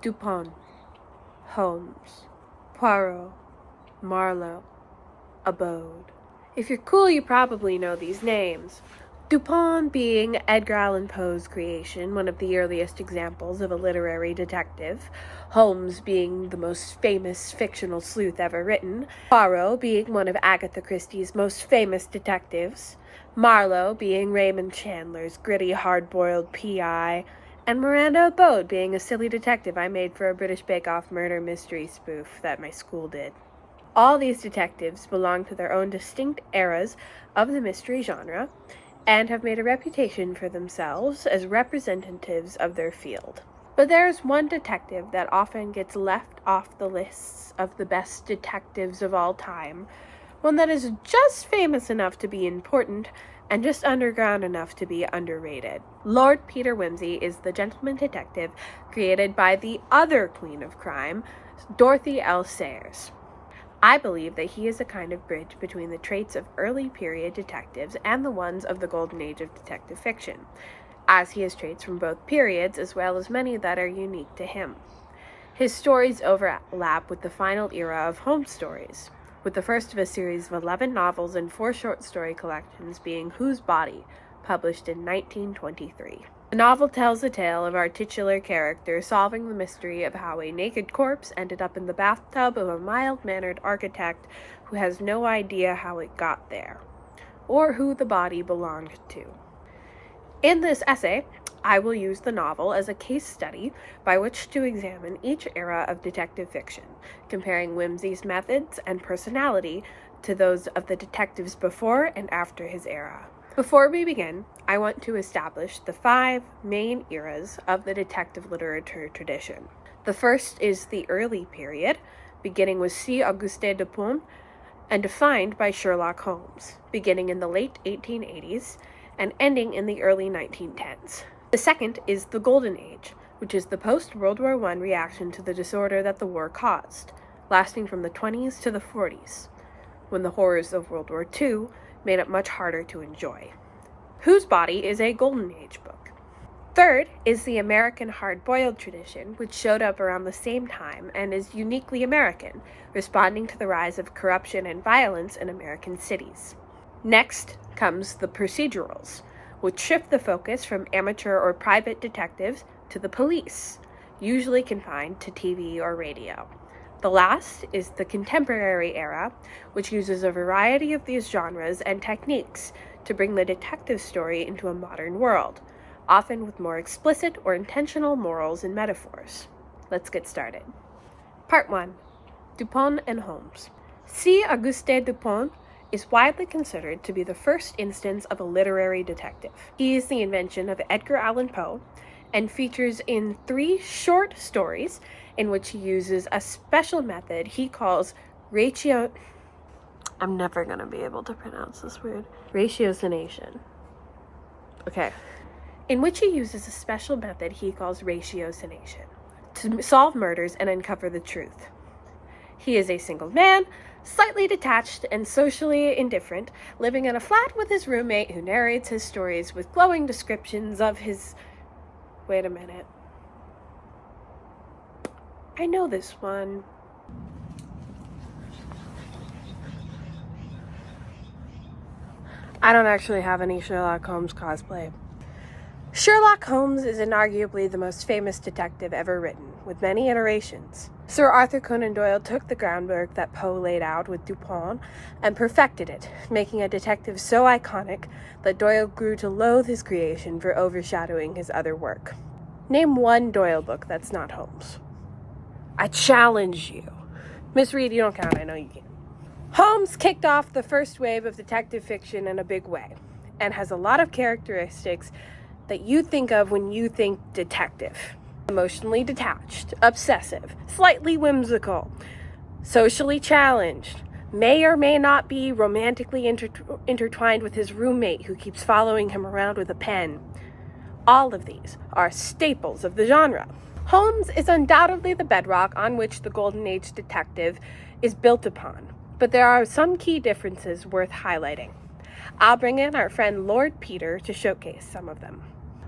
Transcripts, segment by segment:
Dupin, Holmes, Poirot, Marlowe, Abode. If you're cool, you probably know these names. Dupin being Edgar Allan Poe's creation, one of the earliest examples of a literary detective, Holmes being the most famous fictional sleuth ever written, Poirot being one of Agatha Christie's most famous detectives, Marlowe being Raymond Chandler's gritty, hard-boiled PI, and Miranda Abode being a silly detective I made for a British Bake Off murder mystery spoof that my school did. All these detectives belong to their own distinct eras of the mystery genre, and have made a reputation for themselves as representatives of their field. But there's one detective that often gets left off the lists of the best detectives of all time, one that is just famous enough to be important and just underground enough to be underrated. Lord Peter Wimsey is the gentleman detective created by the other queen of crime, Dorothy L. Sayers. I believe that he is a kind of bridge between the traits of early period detectives and the ones of the golden age of detective fiction, as he has traits from both periods as well as many that are unique to him. His stories overlap with the final era of Holmes stories, with the first of a series of 11 novels and 4 short story collections being Whose Body, published in 1923. The novel tells a tale of our titular character solving the mystery of how a naked corpse ended up in the bathtub of a mild-mannered architect who has no idea how it got there, or who the body belonged to. In this essay, I will use the novel as a case study by which to examine each era of detective fiction, comparing Wimsey's methods and personality to those of the detectives before and after his era. Before we begin, I want to establish the 5 main eras of the detective literature tradition. The first is the early period, beginning with C. Auguste Dupin, and defined by Sherlock Holmes, beginning in the late 1880s and ending in the early 1910s. The second is the Golden Age, which is the post-World War I reaction to the disorder that the war caused, lasting from the 20s to the 40s, when the horrors of World War II made it much harder to enjoy. Whose Body is a Golden Age book. Third is the American hard-boiled tradition, which showed up around the same time and is uniquely American, responding to the rise of corruption and violence in American cities. Next comes the Procedurals, which shift the focus from amateur or private detectives to the police, usually confined to TV or radio. The last is the Contemporary era, which uses a variety of these genres and techniques to bring the detective story into a modern world, often with more explicit or intentional morals and metaphors. Let's get started. Part 1. Dupin and Holmes. C. Auguste Dupin is widely considered to be the first instance of a literary detective. He is the invention of Edgar Allan Poe and features in 3 short stories in which he uses a special method he calls I'm never going to be able to pronounce this word. Ratiocination. Okay. In which he uses a special method he calls ratiocination to solve murders and uncover the truth. He is a single man, slightly detached and socially indifferent, living in a flat with his roommate who narrates his stories with glowing descriptions of his... Wait a minute. I know this one. I don't actually have any Sherlock Holmes cosplay. Sherlock Holmes is inarguably the most famous detective ever written, with many iterations. Sir Arthur Conan Doyle took the groundwork that Poe laid out with Dupin and perfected it, making a detective so iconic that Doyle grew to loathe his creation for overshadowing his other work. Name one Doyle book that's not Holmes. I challenge you. Miss Reed, you don't count, I know you can't. Holmes kicked off the first wave of detective fiction in a big way, and has a lot of characteristics that you think of when you think detective. Emotionally detached, obsessive, slightly whimsical, socially challenged, may or may not be romantically intertwined with his roommate who keeps following him around with a pen. All of these are staples of the genre. Holmes is undoubtedly the bedrock on which the Golden Age detective is built upon, but there are some key differences worth highlighting. I'll bring in our friend Lord Peter to showcase some of them.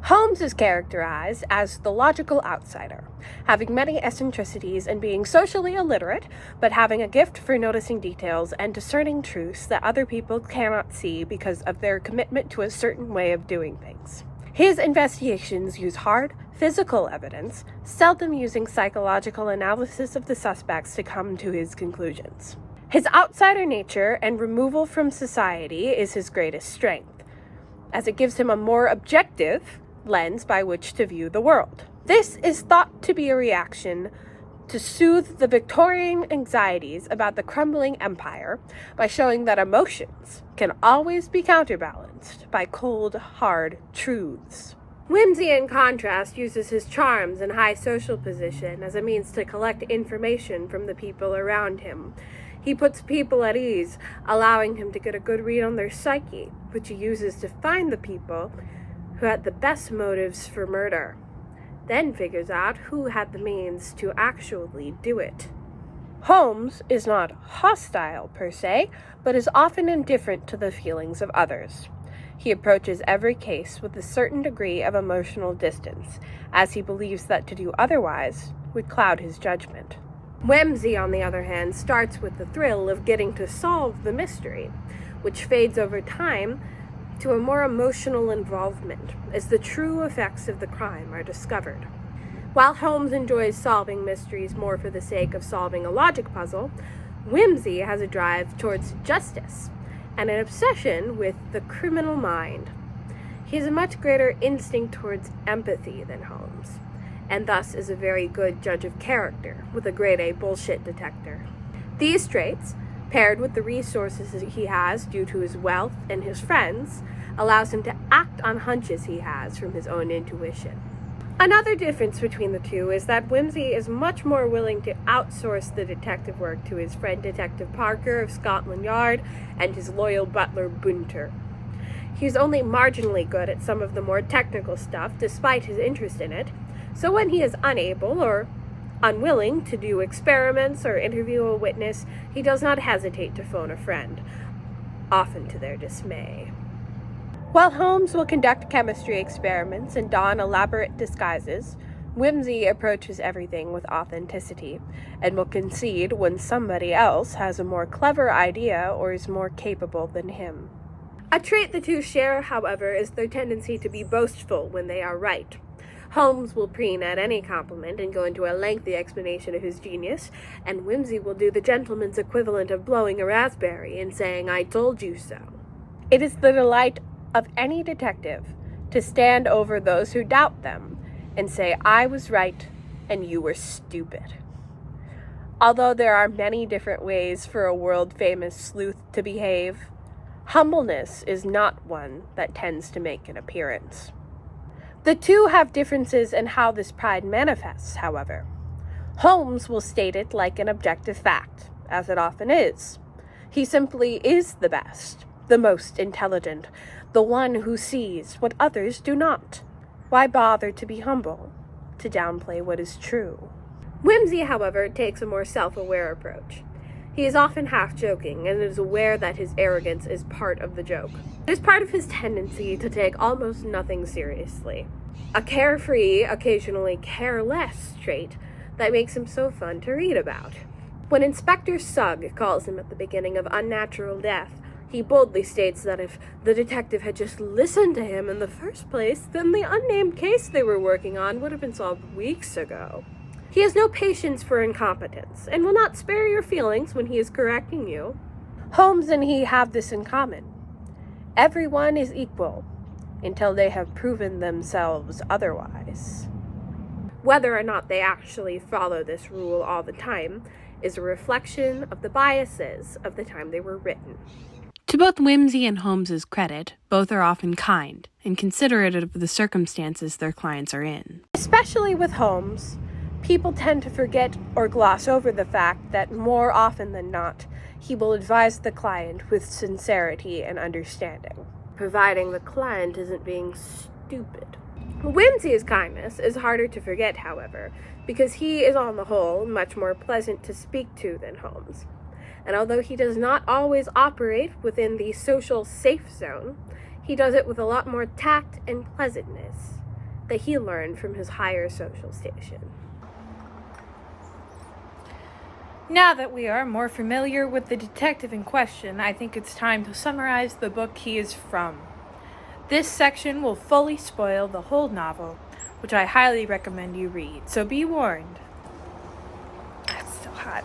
Holmes is characterized as the logical outsider, having many eccentricities and being socially illiterate, but having a gift for noticing details and discerning truths that other people cannot see because of their commitment to a certain way of doing things. His investigations use hard, physical evidence, seldom using psychological analysis of the suspects to come to his conclusions. His outsider nature and removal from society is his greatest strength, as it gives him a more objective lens by which to view the world. This is thought to be a reaction to soothe the Victorian anxieties about the crumbling empire by showing that emotions can always be counterbalanced by cold, hard truths. Wimsey, in contrast, uses his charms and high social position as a means to collect information from the people around him. He puts people at ease, allowing him to get a good read on their psyche, which he uses to find the people who had the best motives for murder, then figures out who had the means to actually do it. Holmes is not hostile per se, but is often indifferent to the feelings of others. He approaches every case with a certain degree of emotional distance, as he believes that to do otherwise would cloud his judgment. Wimsey, on the other hand, starts with the thrill of getting to solve the mystery, which fades over time to a more emotional involvement as the true effects of the crime are discovered. While Holmes enjoys solving mysteries more for the sake of solving a logic puzzle, Wimsey has a drive towards justice and an obsession with the criminal mind. He has a much greater instinct towards empathy than Holmes, and thus is a very good judge of character with a grade A bullshit detector. These traits, paired with the resources he has due to his wealth and his friends, allows him to act on hunches he has from his own intuition. Another difference between the two is that Wimsey is much more willing to outsource the detective work to his friend Detective Parker of Scotland Yard and his loyal butler Bunter. He's only marginally good at some of the more technical stuff despite his interest in it, so when he is unable or unwilling to do experiments or interview a witness, he does not hesitate to phone a friend, often to their dismay. While Holmes will conduct chemistry experiments and don elaborate disguises, Wimsey approaches everything with authenticity and will concede when somebody else has a more clever idea or is more capable than him. A trait the two share, however, is their tendency to be boastful when they are right. Holmes will preen at any compliment and go into a lengthy explanation of his genius, and Wimsey will do the gentleman's equivalent of blowing a raspberry and saying, "I told you so." It is the delight of any detective to stand over those who doubt them and say, "I was right and you were stupid." Although there are many different ways for a world-famous sleuth to behave, humbleness is not one that tends to make an appearance. The two have differences in how this pride manifests, however. Holmes will state it like an objective fact, as it often is. He simply is the best, the most intelligent, the one who sees what others do not. Why bother to be humble, to downplay what is true? Wimsey, however, takes a more self-aware approach. He is often half-joking and is aware that his arrogance is part of the joke. It is part of his tendency to take almost nothing seriously. A carefree, occasionally careless trait that makes him so fun to read about. When Inspector Sugg calls him at the beginning of Unnatural Death, he boldly states that if the detective had just listened to him in the first place, then the unnamed case they were working on would have been solved weeks ago. He has no patience for incompetence, and will not spare your feelings when he is correcting you. Holmes and he have this in common. Everyone is equal until they have proven themselves otherwise. Whether or not they actually follow this rule all the time is a reflection of the biases of the time they were written. To both Wimsey and Holmes's credit, both are often kind and considerate of the circumstances their clients are in. Especially with Holmes, people tend to forget or gloss over the fact that more often than not, he will advise the client with sincerity and understanding, providing the client isn't being stupid. Wimsey's kindness is harder to forget, however, because he is on the whole much more pleasant to speak to than Holmes. And although he does not always operate within the social safe zone, he does it with a lot more tact and pleasantness. that he learned from his higher social station. Now that we are more familiar with the detective in question, I think it's time to summarize the book he is from. This section will fully spoil the whole novel, which I highly recommend you read, so be warned. It's still hot.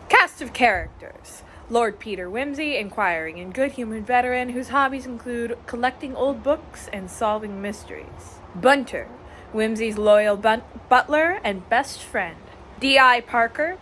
Cast of characters. Lord Peter Wimsey, inquiring and good-humored veteran whose hobbies include collecting old books and solving mysteries. Bunter, Wimsey's loyal butler and best friend. D.I. Parker,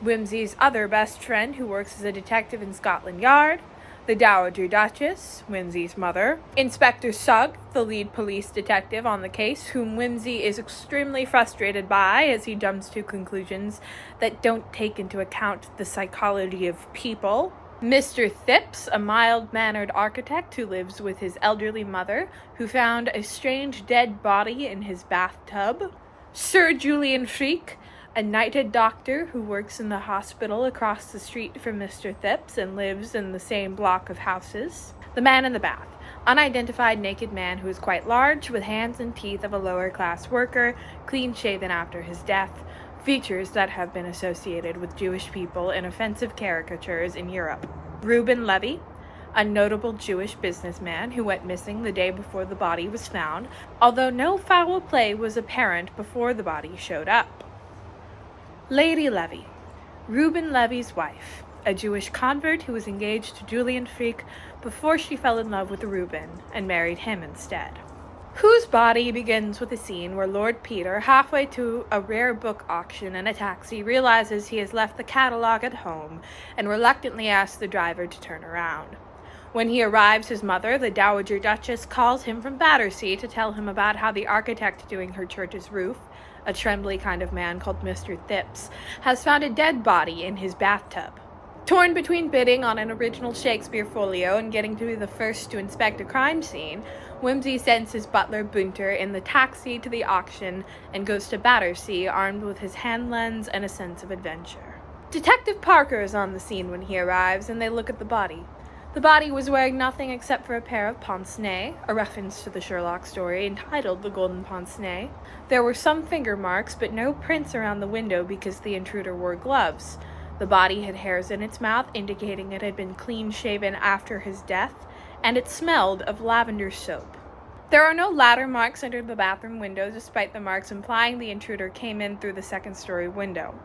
Wimsey's other best friend who works as a detective in Scotland Yard. The Dowager Duchess, Wimsey's mother. Inspector Sugg, the lead police detective on the case, whom Wimsey is extremely frustrated by as he jumps to conclusions that don't take into account the psychology of people. Mr. Thipps, a mild-mannered architect who lives with his elderly mother, who found a strange dead body in his bathtub. Sir Julian Freke, a knighted doctor who works in the hospital across the street from Mr. Thipps and lives in the same block of houses. The man in the bath, unidentified naked man who is quite large, with hands and teeth of a lower-class worker, clean-shaven after his death, features that have been associated with Jewish people in offensive caricatures in Europe. Reuben Levy, a notable Jewish businessman who went missing the day before the body was found, although no foul play was apparent before the body showed up. Lady Levy, Reuben Levy's wife, a Jewish convert who was engaged to Julian Freke before she fell in love with Reuben and married him instead. Whose body begins with a scene where Lord Peter, halfway to a rare book auction in a taxi, realizes he has left the catalog at home and reluctantly asks the driver to turn around. When he arrives, his mother, the Dowager Duchess, calls him from Battersea to tell him about how the architect doing her church's roof, a trembly kind of man called Mr. Thipps, has found a dead body in his bathtub. Torn between bidding on an original Shakespeare folio and getting to be the first to inspect a crime scene, Wimsey sends his butler Bunter in the taxi to the auction and goes to Battersea armed with his hand lens and a sense of adventure. Detective Parker is on the scene when he arrives, and they look at the body. The body was wearing nothing except for a pair of pince-nez, a reference to the Sherlock story entitled The Golden Pince-Nez. There were some finger marks, but no prints around the window because the intruder wore gloves. The body had hairs in its mouth, indicating it had been clean-shaven after his death, and it smelled of lavender soap. There are no ladder marks under the bathroom window, despite the marks implying the intruder came in through the second-story window.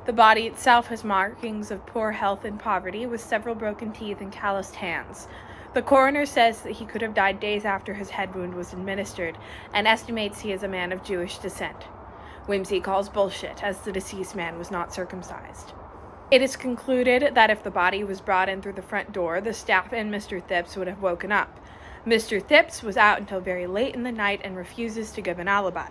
The body itself has markings of poor health and poverty, with several broken teeth and calloused hands. The coroner says that he could have died days after his head wound was administered, and estimates he is a man of Jewish descent. Wimsey calls bullshit, as the deceased man was not circumcised. It is concluded that if the body was brought in through the front door, the staff and Mr. Thipps would have woken up. Mr. Thipps was out until very late in the night and refuses to give an alibi.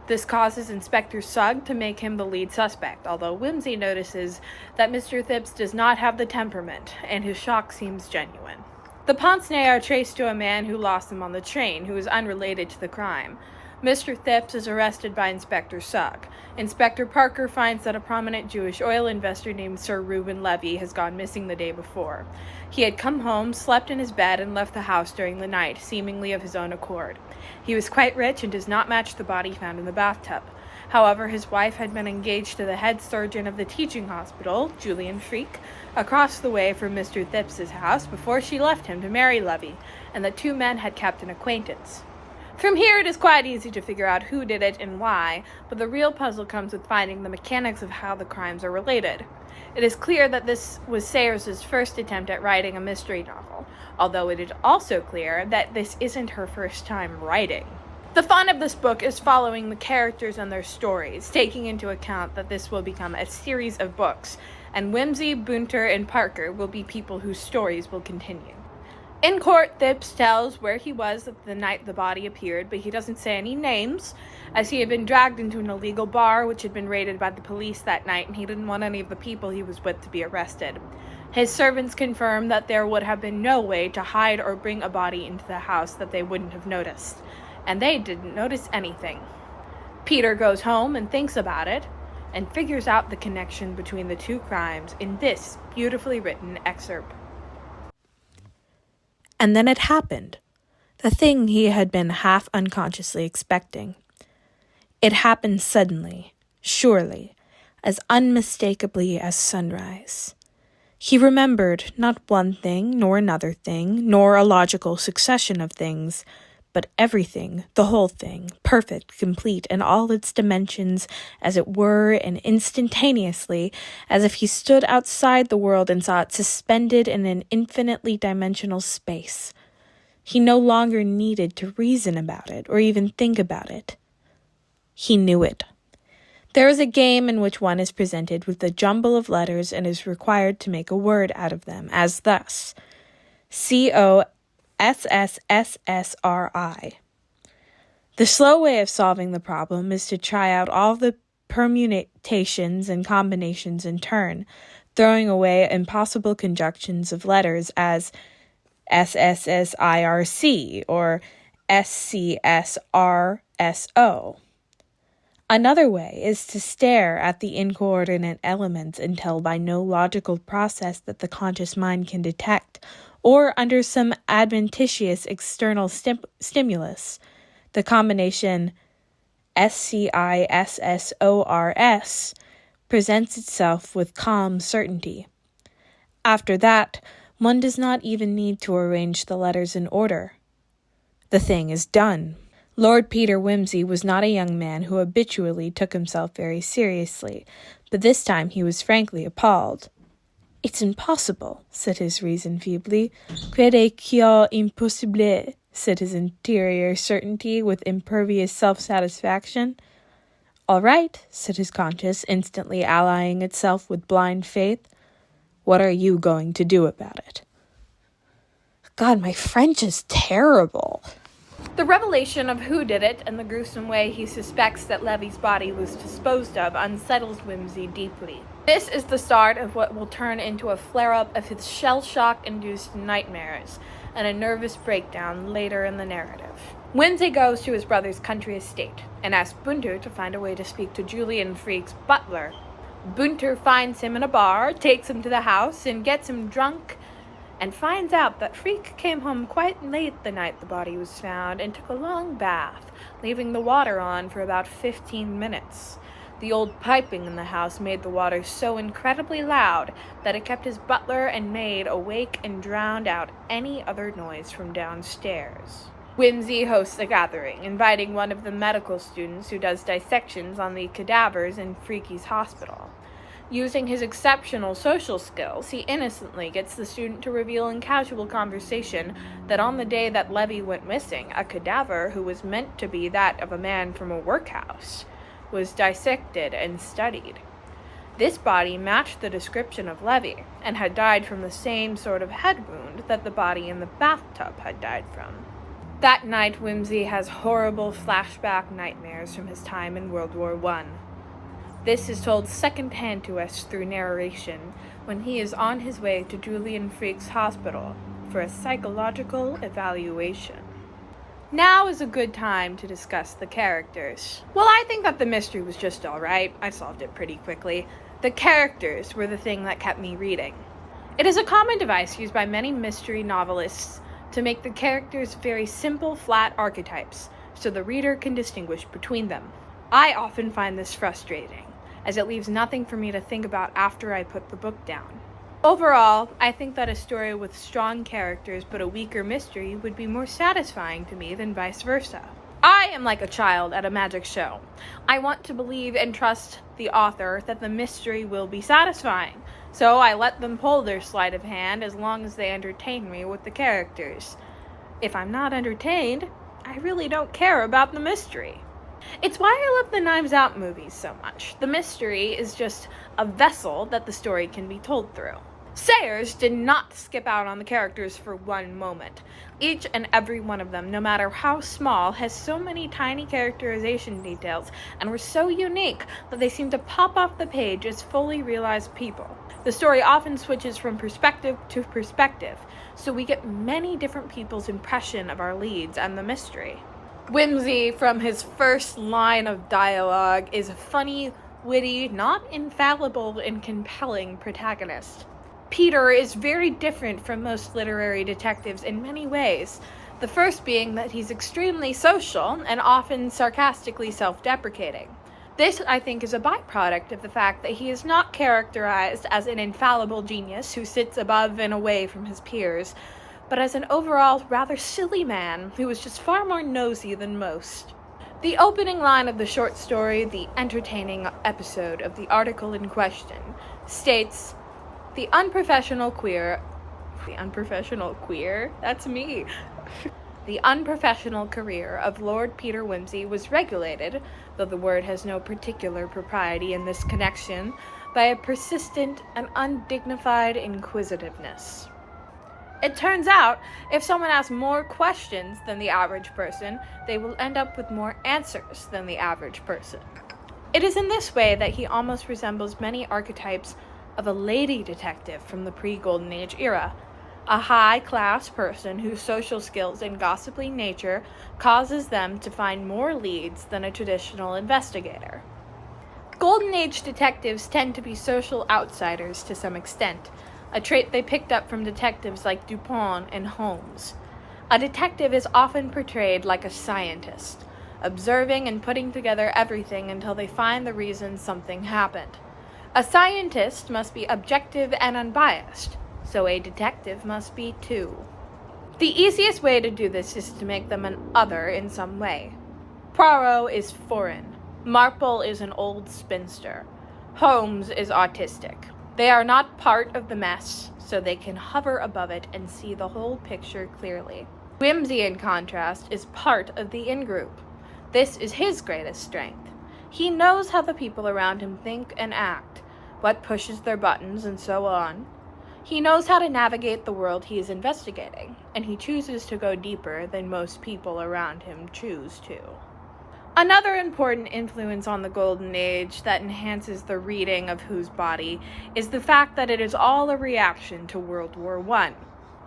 This causes Inspector Sugg to make him the lead suspect, although Wimsey notices that Mr. Thipps does not have the temperament, and his shock seems genuine. The pince-nez are traced to a man who lost them on the train, who is unrelated to the crime. Mr. Thipps is arrested by Inspector Sugg. Inspector Parker finds that a prominent Jewish oil investor named Sir Reuben Levy has gone missing the day before. He had come home, slept in his bed, and left the house during the night, seemingly of his own accord. He was quite rich and does not match the body found in the bathtub. However, his wife had been engaged to the head surgeon of the teaching hospital, Julian Freke, across the way from Mr. Thipps's house before she left him to marry Levy, and the two men had kept an acquaintance. From here, it is quite easy to figure out who did it and why, but the real puzzle comes with finding the mechanics of how the crimes are related. It is clear that this was Sayers' first attempt at writing a mystery novel, although it is also clear that this isn't her first time writing. The fun of this book is following the characters and their stories, taking into account that this will become a series of books, and Wimsey, Bunter, and Parker will be people whose stories will continue. In court, Thipps tells where he was the night the body appeared, but he doesn't say any names, as he had been dragged into an illegal bar which had been raided by the police that night, and he didn't want any of the people he was with to be arrested. His servants confirm that there would have been no way to hide or bring a body into the house that they wouldn't have noticed, and they didn't notice anything. Peter goes home and thinks about it, and figures out the connection between the two crimes in this beautifully written excerpt. And then it happened. the thing he had been half unconsciously expecting. It happened suddenly, surely, as unmistakably as sunrise. He remembered not one thing, nor another thing, nor a logical succession of things, but everything, the whole thing, perfect, complete, in all its dimensions, as it were, and instantaneously, as if he stood outside the world and saw it suspended in an infinitely dimensional space. He no longer needed to reason about it, or even think about it. He knew it. There is a game in which one is presented with a jumble of letters and is required to make a word out of them, as thus: COSSSSRI. The slow way of solving the problem is to try out all the permutations and combinations in turn, throwing away impossible conjunctions of letters as SSSIRC or SCSRSO. Another way is to stare at the incoordinate elements until, by no logical process that the conscious mind can detect, or under some adventitious external stimulus, the combination SCISSORS presents itself with calm certainty. After that, one does not even need to arrange the letters in order. The thing is done. Lord Peter Wimsey was not a young man who habitually took himself very seriously, but this time he was frankly appalled. "It's impossible," said his reason feebly. "Crede qu'il impossible," said his interior certainty with impervious self-satisfaction. "All right," said his conscience, instantly allying itself with blind faith. "What are you going to do about it?" God, my French is terrible. The revelation of who did it and the gruesome way he suspects that Levy's body was disposed of unsettles Wimsey deeply. This is the start of what will turn into a flare-up of his shell-shock-induced nightmares and a nervous breakdown later in the narrative. Wimsey goes to his brother's country estate and asks Bunter to find a way to speak to Julian Freke's butler. Bunter finds him in a bar, takes him to the house, and gets him drunk, and finds out that Freke came home quite late the night the body was found and took a long bath, leaving the water on for about 15 minutes. The old piping in the house made the water so incredibly loud that it kept his butler and maid awake and drowned out any other noise from downstairs. Wimsey hosts a gathering, inviting one of the medical students who does dissections on the cadavers in Freke's hospital. Using his exceptional social skills, he innocently gets the student to reveal in casual conversation that on the day that Levy went missing, a cadaver who was meant to be that of a man from a workhouse was dissected and studied. This body matched the description of Levy and had died from the same sort of head wound that the body in the bathtub had died from. That night, Wimsey has horrible flashback nightmares from his time in World War I. This is told secondhand to us through narration when he is on his way to Julian Freke's hospital for a psychological evaluation. Now is a good time to discuss the characters. Well, I think that the mystery was just alright. I solved it pretty quickly. The characters were the thing that kept me reading. It is a common device used by many mystery novelists to make the characters very simple, flat archetypes, so the reader can distinguish between them. I often find this frustrating, as it leaves nothing for me to think about after I put the book down. Overall, I think that a story with strong characters but a weaker mystery would be more satisfying to me than vice versa. I am like a child at a magic show. I want to believe and trust the author that the mystery will be satisfying, so I let them pull their sleight of hand as long as they entertain me with the characters. If I'm not entertained, I really don't care about the mystery. It's why I love the Knives Out movies so much. The mystery is just a vessel that the story can be told through. Sayers did not skip out on the characters for one moment. Each and every one of them, no matter how small, has so many tiny characterization details and were so unique that they seem to pop off the page as fully realized people. The story often switches from perspective to perspective, so we get many different people's impression of our leads and the mystery. Wimsey, from his first line of dialogue, is a funny, witty, not infallible, and compelling protagonist. Peter is very different from most literary detectives in many ways, The first being that he's extremely social and often sarcastically self-deprecating. This, I think, is a byproduct of the fact that he is not characterized as an infallible genius who sits above and away from his peers, but as an overall rather silly man who is just far more nosy than most. The opening line of the short story, the entertaining episode of the article in question, states, The unprofessional queer, that's me. The unprofessional career of Lord Peter Wimsey was regulated, though the word has no particular propriety in this connection, by a persistent and undignified inquisitiveness. It turns out, if someone asks more questions than the average person, they will end up with more answers than the average person. It is in this way that he almost resembles many archetypes of a lady detective from the pre-Golden Age era, a high-class person whose social skills and gossipy nature causes them to find more leads than a traditional investigator. Golden Age detectives tend to be social outsiders to some extent, a trait they picked up from detectives like Dupin and Holmes. A detective is often portrayed like a scientist, observing and putting together everything until they find the reason something happened. A scientist must be objective and unbiased, so a detective must be too. The easiest way to do this is to make them an other in some way. Poirot is foreign. Marple is an old spinster. Holmes is autistic. They are not part of the mess, so they can hover above it and see the whole picture clearly. Wimsey, in contrast, is part of the in-group. This is his greatest strength. He knows how the people around him think and act, what pushes their buttons, and so on. He knows how to navigate the world he is investigating, and he chooses to go deeper than most people around him choose to. Another important influence on the Golden Age that enhances the reading of Whose Body is the fact that it is all a reaction to World War I.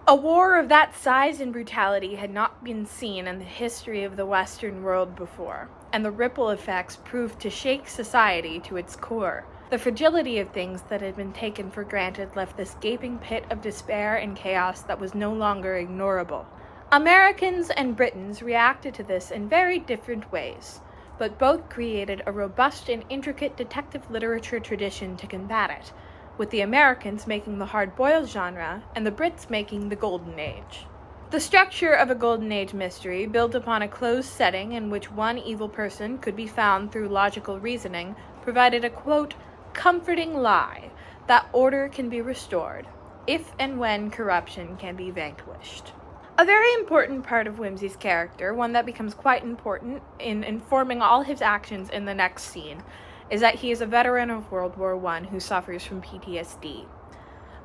A war of that size and brutality had not been seen in the history of the Western world before, and the ripple effects proved to shake society to its core. The fragility of things that had been taken for granted left this gaping pit of despair and chaos that was no longer ignorable. Americans and Britons reacted to this in very different ways, but both created a robust and intricate detective literature tradition to combat it, with the Americans making the hard-boiled genre and the Brits making the Golden Age. The structure of a Golden Age mystery, built upon a closed setting in which one evil person could be found through logical reasoning, provided a, quote, comforting lie that order can be restored, if and when corruption can be vanquished. A very important part of Wimsey's character, one that becomes quite important in informing all his actions in the next scene, is that he is a veteran of World War I who suffers from PTSD.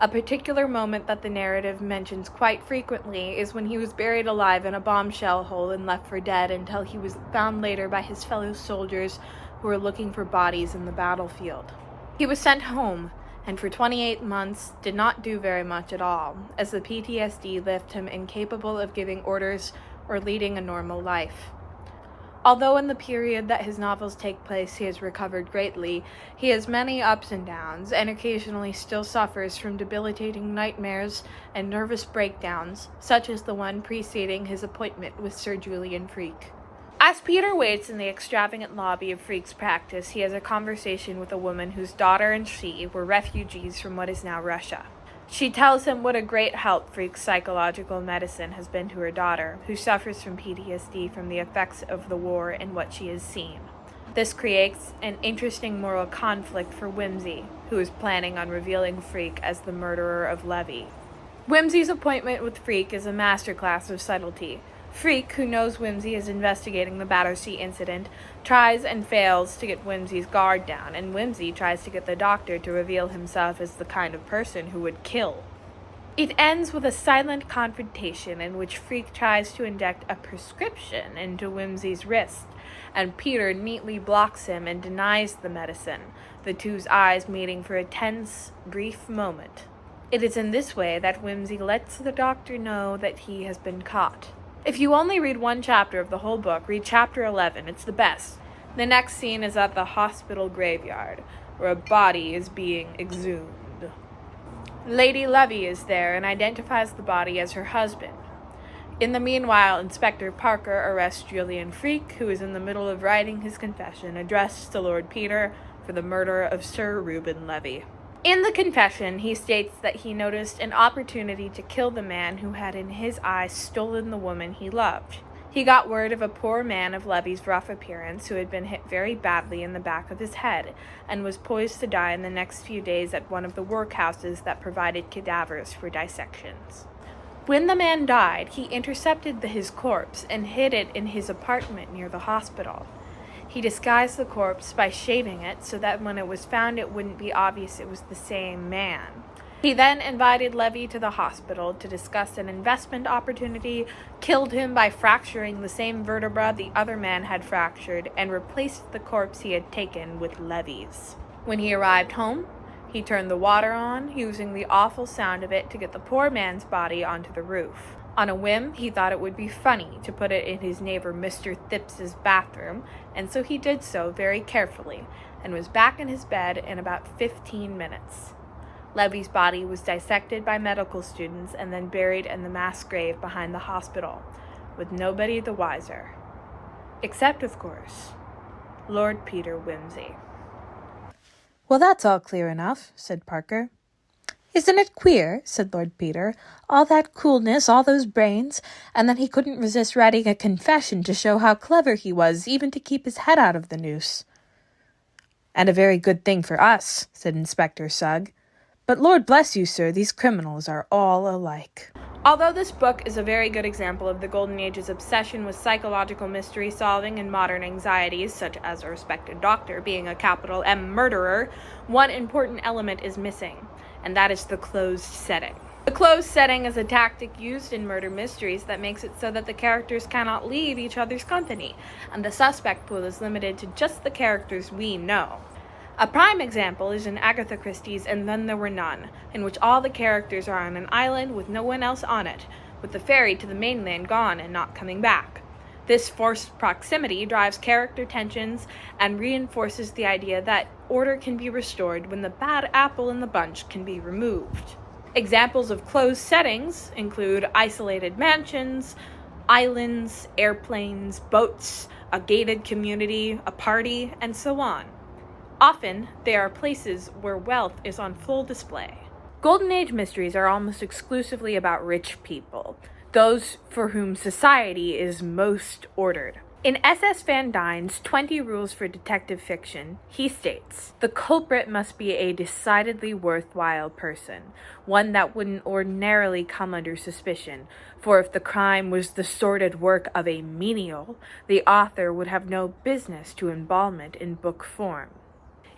A particular moment that the narrative mentions quite frequently is when he was buried alive in a bombshell hole and left for dead until he was found later by his fellow soldiers who were looking for bodies in the battlefield. He was sent home, and for 28 months did not do very much at all, as the PTSD left him incapable of giving orders or leading a normal life. Although in the period that his novels take place he has recovered greatly, he has many ups and downs, and occasionally still suffers from debilitating nightmares and nervous breakdowns, such as the one preceding his appointment with Sir Julian Freke. As Peter waits in the extravagant lobby of Freke's practice, he has a conversation with a woman whose daughter and she were refugees from what is now Russia. She tells him what a great help Freke's psychological medicine has been to her daughter, who suffers from PTSD from the effects of the war and what she has seen. This creates an interesting moral conflict for Wimsey, who is planning on revealing Freke as the murderer of Levy. Wimsey's appointment with Freke is a masterclass of subtlety. Freke, who knows Wimsey is investigating the Battersea incident, tries and fails to get Wimsey's guard down, and Wimsey tries to get the doctor to reveal himself as the kind of person who would kill. It ends with a silent confrontation in which Freke tries to inject a prescription into Wimsey's wrist, and Peter neatly blocks him and denies the medicine, the two's eyes meeting for a tense, brief moment. It is in this way that Wimsey lets the doctor know that he has been caught. If you only read one chapter of the whole book, read chapter 11. It's the best. The next scene is at the hospital graveyard, where a body is being exhumed. Lady Levy is there and identifies the body as her husband. In the meanwhile, Inspector Parker arrests Julian Freak, who is in the middle of writing his confession addressed to Lord Peter for the murder of Sir Reuben Levy. In the confession, he states that he noticed an opportunity to kill the man who had in his eyes stolen the woman he loved. He got word of a poor man of Levy's rough appearance who had been hit very badly in the back of his head and was poised to die in the next few days at one of the workhouses that provided cadavers for dissections. When the man died, he intercepted his corpse and hid it in his apartment near the hospital. He disguised the corpse by shaving it so that when it was found it wouldn't be obvious it was the same man. He then invited Levy to the hospital to discuss an investment opportunity, killed him by fracturing the same vertebra the other man had fractured, and replaced the corpse he had taken with Levy's. When he arrived home, he turned the water on, using the awful sound of it to get the poor man's body onto the roof. On a whim, he thought it would be funny to put it in his neighbor Mr. Thipps's bathroom, and so he did so very carefully, and was back in his bed in about 15 minutes. Levy's body was dissected by medical students and then buried in the mass grave behind the hospital, with nobody the wiser. Except, of course, Lord Peter Wimsey. "Well, that's all clear enough," said Parker. "Isn't it queer," said Lord Peter, "all that coolness, all those brains, and then he couldn't resist writing a confession to show how clever he was, even to keep his head out of the noose." "And a very good thing for us," said Inspector Sugg. "But Lord bless you, sir, these criminals are all alike." Although this book is a very good example of the Golden Age's obsession with psychological mystery solving and modern anxieties, such as a respected doctor being a capital M murderer, one important element is missing, and that is the closed setting. The closed setting is a tactic used in murder mysteries that makes it so that the characters cannot leave each other's company, and the suspect pool is limited to just the characters we know. A prime example is in Agatha Christie's And Then There Were None, in which all the characters are on an island with no one else on it, with the ferry to the mainland gone and not coming back. This forced proximity drives character tensions and reinforces the idea that order can be restored when the bad apple in the bunch can be removed. Examples of closed settings include isolated mansions, islands, airplanes, boats, a gated community, a party, and so on. Often, they are places where wealth is on full display. Golden Age mysteries are almost exclusively about rich people, those for whom society is most ordered. In S.S. Van Dyne's 20 Rules for Detective Fiction, he states, "The culprit must be a decidedly worthwhile person, one that wouldn't ordinarily come under suspicion, for if the crime was the sordid work of a menial, the author would have no business to embalm it in book form."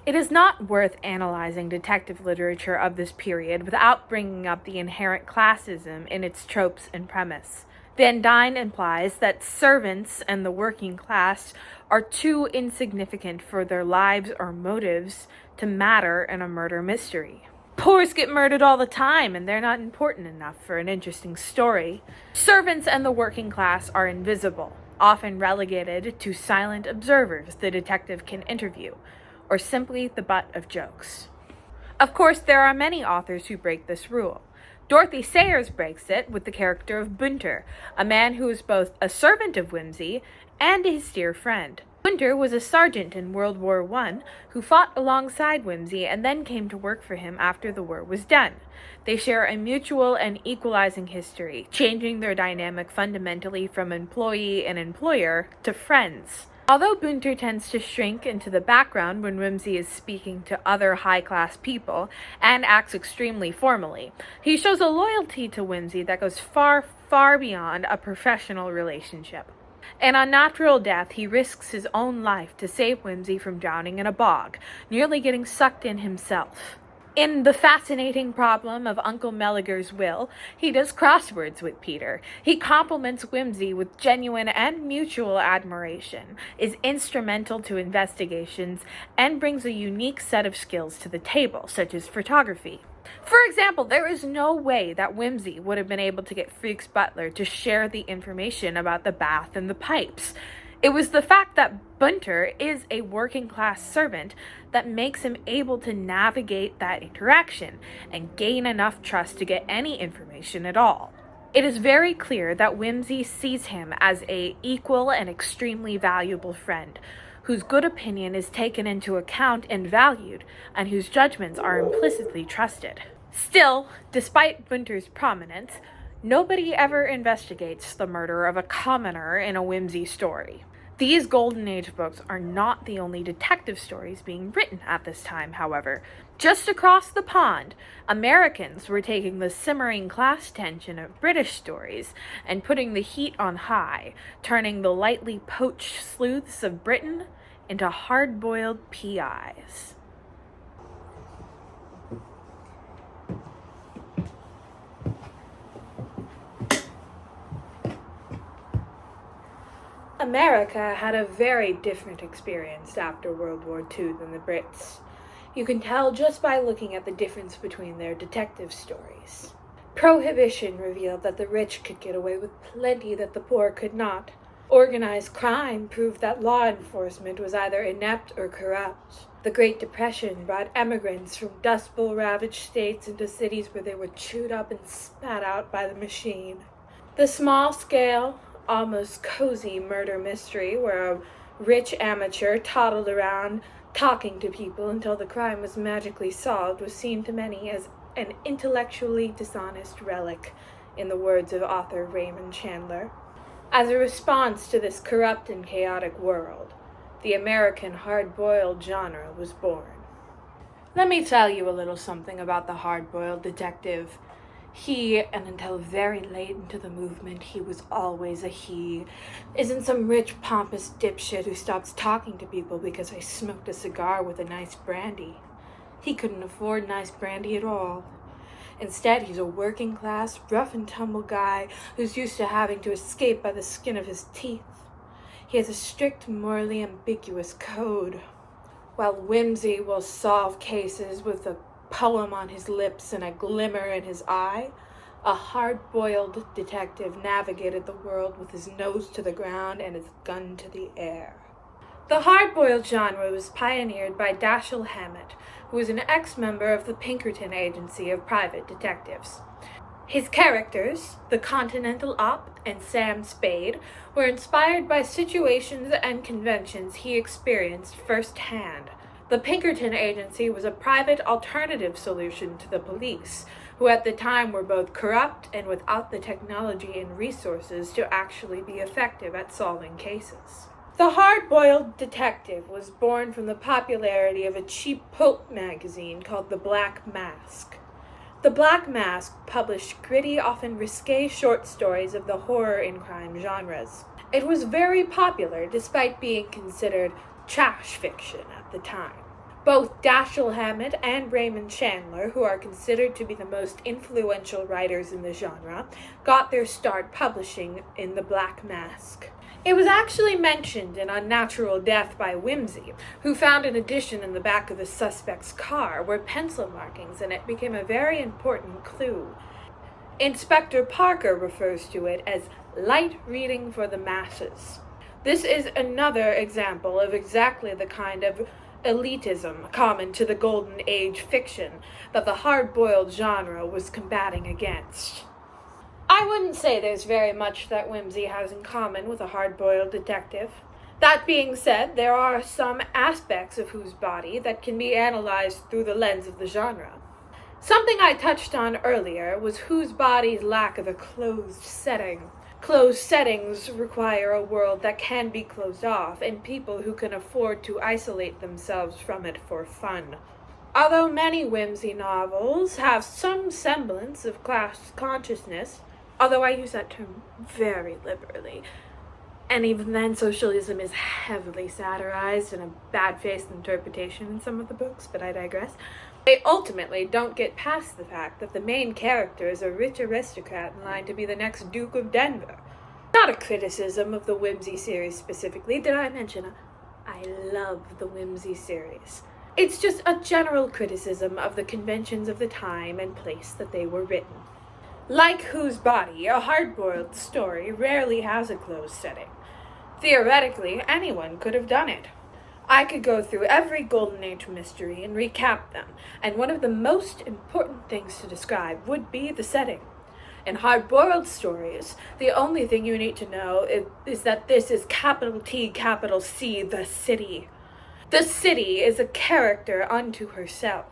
It is not worth analyzing detective literature of this period without bringing up the inherent classism in its tropes and premise. Van Dyne implies that servants and the working class are too insignificant for their lives or motives to matter in a murder mystery. Poors get murdered all the time, and they're not important enough for an interesting story. Servants and the working class are invisible, often relegated to silent observers the detective can interview, or simply the butt of jokes. Of course, there are many authors who break this rule. Dorothy Sayers breaks it with the character of Bunter, a man who is both a servant of Wimsey and his dear friend. Bunter was a sergeant in World War I who fought alongside Wimsey and then came to work for him after the war was done. They share a mutual and equalizing history, changing their dynamic fundamentally from employee and employer to friends. Although Bunter tends to shrink into the background when Wimsey is speaking to other high-class people and acts extremely formally, he shows a loyalty to Wimsey that goes far, far beyond a professional relationship. In Unnatural Death, he risks his own life to save Wimsey from drowning in a bog, nearly getting sucked in himself. In The Fascinating Problem of Uncle Melliger's Will, he does crosswords with Peter. He compliments Wimsey with genuine and mutual admiration, is instrumental to investigations, and brings a unique set of skills to the table, such as photography. For example, there is no way that Wimsey would have been able to get Freak's butler to share the information about the bath and the pipes. It was the fact that Bunter is a working-class servant that makes him able to navigate that interaction and gain enough trust to get any information at all. It is very clear that Wimsey sees him as an equal and extremely valuable friend, whose good opinion is taken into account and valued, and whose judgments are implicitly trusted. Still, despite Winter's prominence, nobody ever investigates the murder of a commoner in a Wimsey story. These Golden Age books are not the only detective stories being written at this time, however. Just across the pond, Americans were taking the simmering class tension of British stories and putting the heat on high, turning the lightly poached sleuths of Britain into hard-boiled PIs. America had a very different experience after World War II than the Brits. You can tell just by looking at the difference between their detective stories. Prohibition revealed that the rich could get away with plenty that the poor could not. Organized crime proved that law enforcement was either inept or corrupt. The Great Depression brought emigrants from Dust Bowl-ravaged states into cities where they were chewed up and spat out by the machine. The small-scale, almost cozy murder mystery where a rich amateur toddled around talking to people until the crime was magically solved was seen to many as an intellectually dishonest relic, in the words of author Raymond Chandler. As a response to this corrupt and chaotic world, the American hard-boiled genre was born. Let me tell you a little something about the hard-boiled detective. He, and until very late into the movement, he was always a he, isn't some rich, pompous dipshit who stops talking to people because I smoked a cigar with a nice brandy. He couldn't afford nice brandy at all. Instead, he's a working-class, rough-and-tumble guy who's used to having to escape by the skin of his teeth. He has a strict, morally ambiguous code. While Wimsey will solve cases with a poem on his lips and a glimmer in his eye, a hard-boiled detective navigated the world with his nose to the ground and his gun to the air. The hard-boiled genre was pioneered by Dashiell Hammett, who was an ex-member of the Pinkerton Agency of Private Detectives. His characters, the Continental Op and Sam Spade, were inspired by situations and conventions he experienced firsthand. The Pinkerton Agency was a private alternative solution to the police, who at the time were both corrupt and without the technology and resources to actually be effective at solving cases. The hard-boiled detective was born from the popularity of a cheap pulp magazine called The Black Mask. The Black Mask published gritty, often risque short stories of the horror and crime genres. It was very popular despite being considered trash fiction at the time. Both Dashiell Hammett and Raymond Chandler, who are considered to be the most influential writers in the genre, got their start publishing in The Black Mask. It was actually mentioned in Unnatural Death by Wimsey, who found an edition in the back of the suspect's car where pencil markings in it became a very important clue. Inspector Parker refers to it as light reading for the masses. This is another example of exactly the kind of elitism common to the Golden Age fiction that the hard-boiled genre was combating against. I wouldn't say there's very much that Wimsey has in common with a hard-boiled detective. That being said, there are some aspects of whose body that can be analyzed through the lens of the genre. Something I touched on earlier was whose body's lack of a closed setting. Closed settings require a world that can be closed off, and people who can afford to isolate themselves from it for fun. Although many Wimsey novels have some semblance of class consciousness, although I use that term very liberally, and even then socialism is heavily satirized in a bad-faced interpretation in some of the books, but I digress. They ultimately don't get past the fact that the main character is a rich aristocrat in line to be the next Duke of Denver. Not a criticism of the Wimsey series specifically. Did I mention I love the Wimsey series? It's just a general criticism of the conventions of the time and place that they were written. Like Whose Body, a hard-boiled story rarely has a closed setting. Theoretically, anyone could have done it. I could go through every Golden Age mystery and recap them, and one of the most important things to describe would be the setting. In Hardboiled stories, the only thing you need to know is that this is capital T, capital C, the city. The city is a character unto herself,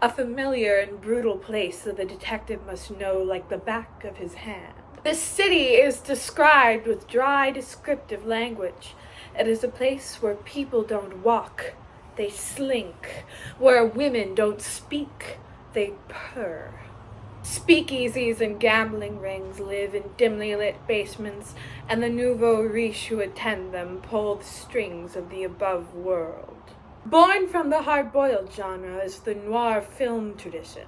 a familiar and brutal place that the detective must know like the back of his hand. The city is described with dry, descriptive language. It is a place where people don't walk, they slink, where women don't speak, they purr. Speakeasies and gambling rings live in dimly lit basements, and the nouveau riche who attend them pull the strings of the above world. Born from the hard-boiled genre is the noir film tradition.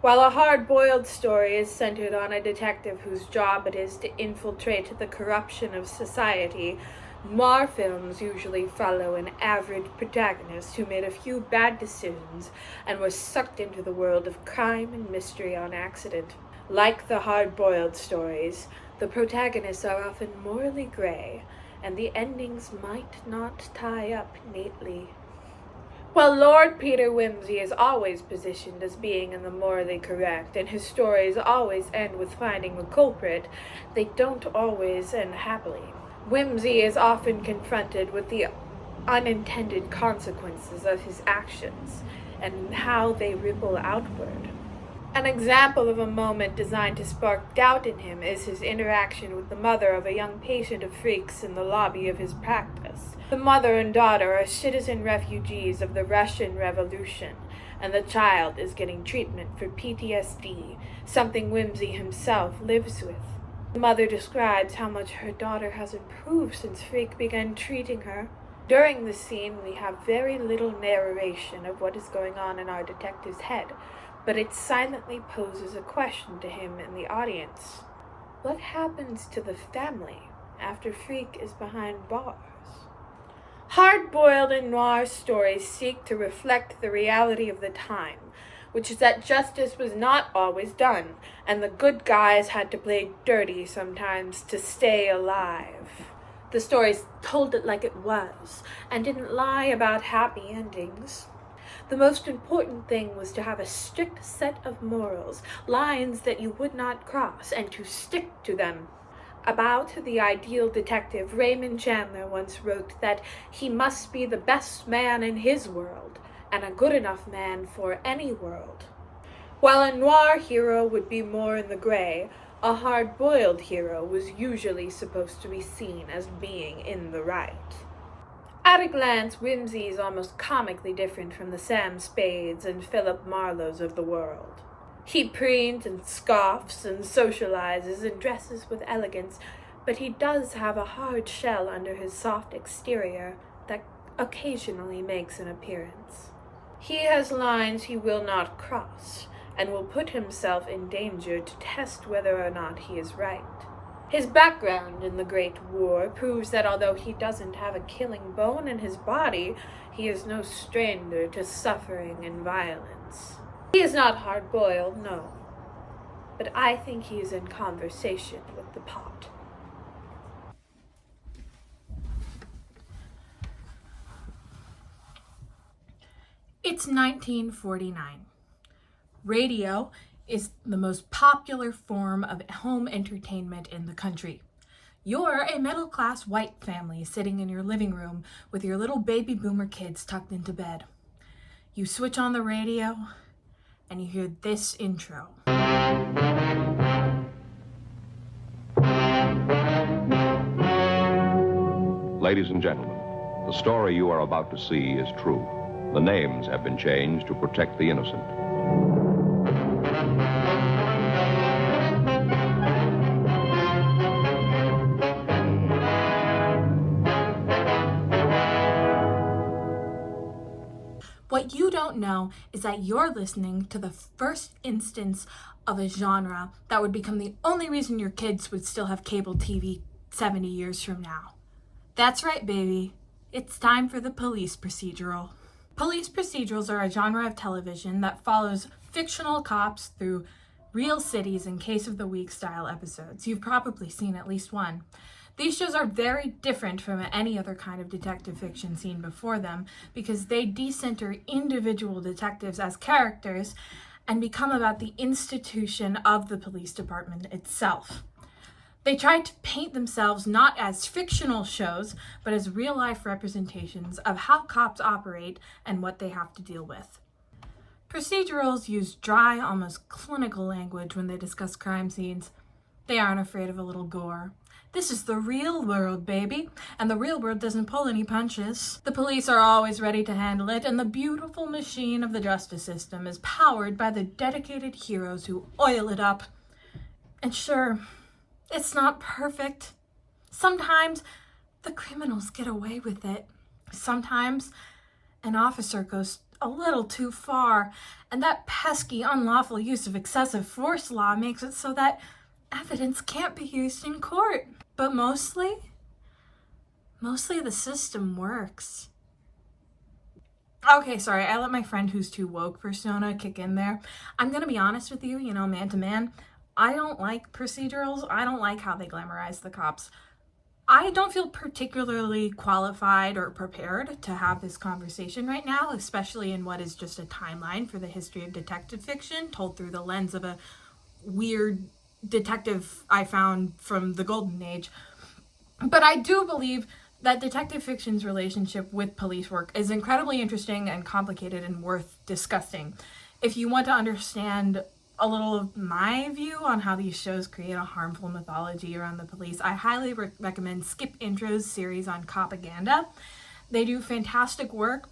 While a hard-boiled story is centered on a detective whose job it is to infiltrate the corruption of society, noir films usually follow an average protagonist who made a few bad decisions and was sucked into the world of crime and mystery on accident. Like the hard-boiled stories, the protagonists are often morally gray, and the endings might not tie up neatly. While Lord Peter Wimsey is always positioned as being in the morally correct, and his stories always end with finding the culprit, they don't always end happily. Wimsey is often confronted with the unintended consequences of his actions and how they ripple outward. An example of a moment designed to spark doubt in him is his interaction with the mother of a young patient of freaks in the lobby of his practice. The mother and daughter are citizen refugees of the Russian Revolution, and the child is getting treatment for PTSD, something Wimsey himself lives with. The mother describes how much her daughter has improved since Freak began treating her. During the scene, we have very little narration of what is going on in our detective's head, but it silently poses a question to him and the audience. What happens to the family after Freak is behind bars? Hard-boiled and noir stories seek to reflect the reality of the time, which is that justice was not always done, and the good guys had to play dirty sometimes to stay alive. The stories told it like it was, and didn't lie about happy endings. The most important thing was to have a strict set of morals, lines that you would not cross, and to stick to them. About the ideal detective, Raymond Chandler once wrote that he must be the best man in his world, and a good enough man for any world. While a noir hero would be more in the gray, a hard-boiled hero was usually supposed to be seen as being in the right. At a glance, Wimsey is almost comically different from the Sam Spades and Philip Marlowes of the world. He preens and scoffs and socializes and dresses with elegance, but he does have a hard shell under his soft exterior that occasionally makes an appearance. He has lines he will not cross, and will put himself in danger to test whether or not he is right. His background in the Great War proves that although he doesn't have a killing bone in his body, he is no stranger to suffering and violence. He is not hard-boiled, no, but I think he is in conversation with the pot. It's 1949. Radio is the most popular form of home entertainment in the country. You're a middle-class white family sitting in your living room with your little baby boomer kids tucked into bed. You switch on the radio and you hear this intro. Ladies and gentlemen, the story you are about to see is true. The names have been changed to protect the innocent. What you don't know is that you're listening to the first instance of a genre that would become the only reason your kids would still have cable TV 70 years from now. That's right, baby. It's time for the police procedural. Police procedurals are a genre of television that follows fictional cops through real cities in case of the week style episodes. You've probably seen at least one. These shows are very different from any other kind of detective fiction seen before them because they decenter individual detectives as characters and become about the institution of the police department itself. They tried to paint themselves not as fictional shows, but as real-life representations of how cops operate and what they have to deal with. Procedurals use dry, almost clinical language when they discuss crime scenes. They aren't afraid of a little gore. This is the real world, baby, and the real world doesn't pull any punches. The police are always ready to handle it, and the beautiful machine of the justice system is powered by the dedicated heroes who oil it up. And sure, it's not perfect. Sometimes the criminals get away with it. Sometimes an officer goes a little too far, and that pesky unlawful use of excessive force law makes it so that evidence can't be used in court. But mostly the system works. Okay, sorry, I let my friend who's too woke persona kick in there. I'm gonna be honest with you, man to man, I don't like procedurals. I don't like how they glamorize the cops. I don't feel particularly qualified or prepared to have this conversation right now, especially in what is just a timeline for the history of detective fiction told through the lens of a weird detective I found from the golden age. But I do believe that detective fiction's relationship with police work is incredibly interesting and complicated and worth discussing. If you want to understand a little of my view on how these shows create a harmful mythology around the police, I highly recommend Skip Intro's series on propaganda. They do fantastic work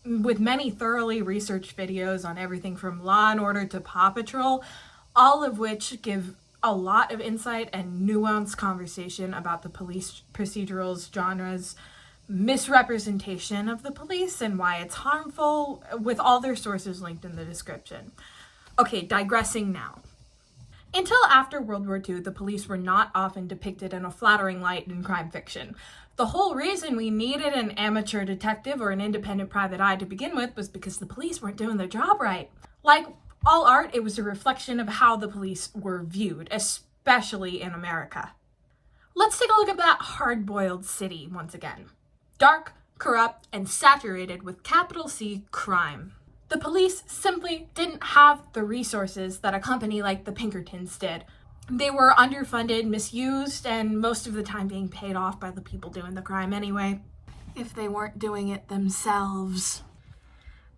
with many thoroughly researched videos on everything from Law and Order to Paw Patrol, all of which give a lot of insight and nuanced conversation about the police procedurals genre's misrepresentation of the police and why it's harmful, with all their sources linked in the description. Okay, digressing now. Until after World War II, the police were not often depicted in a flattering light in crime fiction. The whole reason we needed an amateur detective or an independent private eye to begin with was because the police weren't doing their job right. Like all art, it was a reflection of how the police were viewed, especially in America. Let's take a look at that hard-boiled city once again. Dark, corrupt, and saturated with capital C crime. The police simply didn't have the resources that a company like the Pinkertons did. They were underfunded, misused, and most of the time being paid off by the people doing the crime anyway, if they weren't doing it themselves.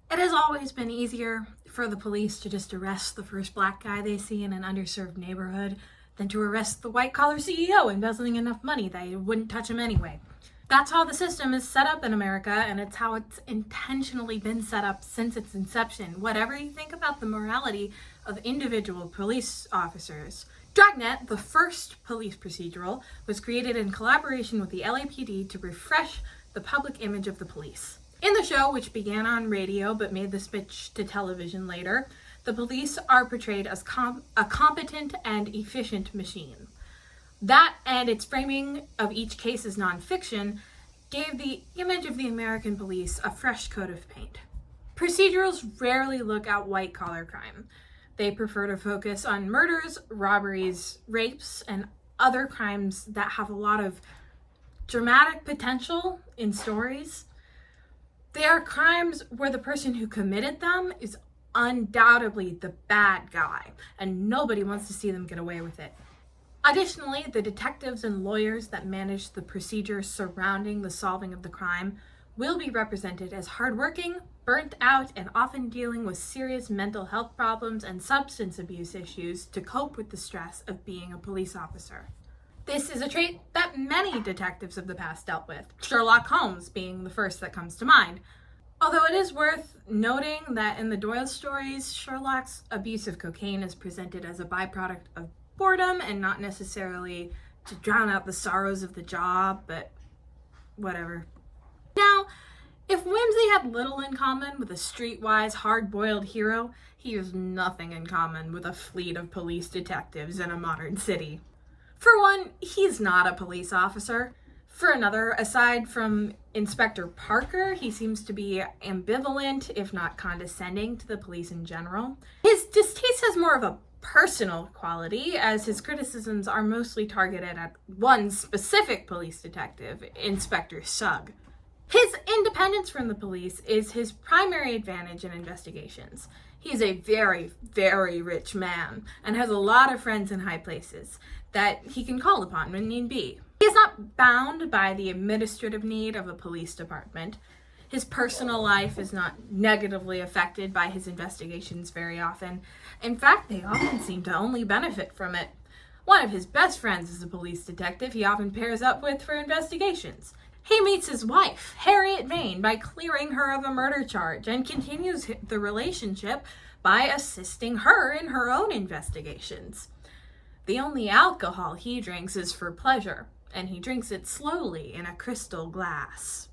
It has always been easier for the police to just arrest the first black guy they see in an underserved neighborhood than to arrest the white-collar CEO embezzling enough money they wouldn't touch him anyway. That's how the system is set up in America, and it's how it's intentionally been set up since its inception. Whatever you think about the morality of individual police officers, Dragnet, the first police procedural, was created in collaboration with the LAPD to refresh the public image of the police. In the show, which began on radio but made the switch to television later, the police are portrayed as a competent and efficient machine. That and its framing of each case as nonfiction gave the image of the American police a fresh coat of paint. Procedurals rarely look at white-collar crime. They prefer to focus on murders, robberies, rapes, and other crimes that have a lot of dramatic potential in stories. They are crimes where the person who committed them is undoubtedly the bad guy, and nobody wants to see them get away with it. Additionally, the detectives and lawyers that manage the procedures surrounding the solving of the crime will be represented as hardworking, burnt out, and often dealing with serious mental health problems and substance abuse issues to cope with the stress of being a police officer. This is a trait that many detectives of the past dealt with, Sherlock Holmes being the first that comes to mind. Although it is worth noting that in the Doyle stories, Sherlock's abuse of cocaine is presented as a byproduct of boredom and not necessarily to drown out the sorrows of the job, but whatever. Now, if Wimsey had little in common with a streetwise, hard-boiled hero, he has nothing in common with a fleet of police detectives in a modern city. For one, he's not a police officer. For another, aside from Inspector Parker, he seems to be ambivalent, if not condescending, to the police in general. His distaste has more of a personal quality, as his criticisms are mostly targeted at one specific police detective, Inspector Sugg. His independence from the police is his primary advantage in investigations. He is a very, very rich man and has a lot of friends in high places that he can call upon when need be. He is not bound by the administrative need of a police department. His personal life is not negatively affected by his investigations very often. In fact, they often seem to only benefit from it. One of his best friends is a police detective he often pairs up with for investigations. He meets his wife, Harriet Vane, by clearing her of a murder charge and continues the relationship by assisting her in her own investigations. The only alcohol he drinks is for pleasure, and he drinks it slowly in a crystal glass.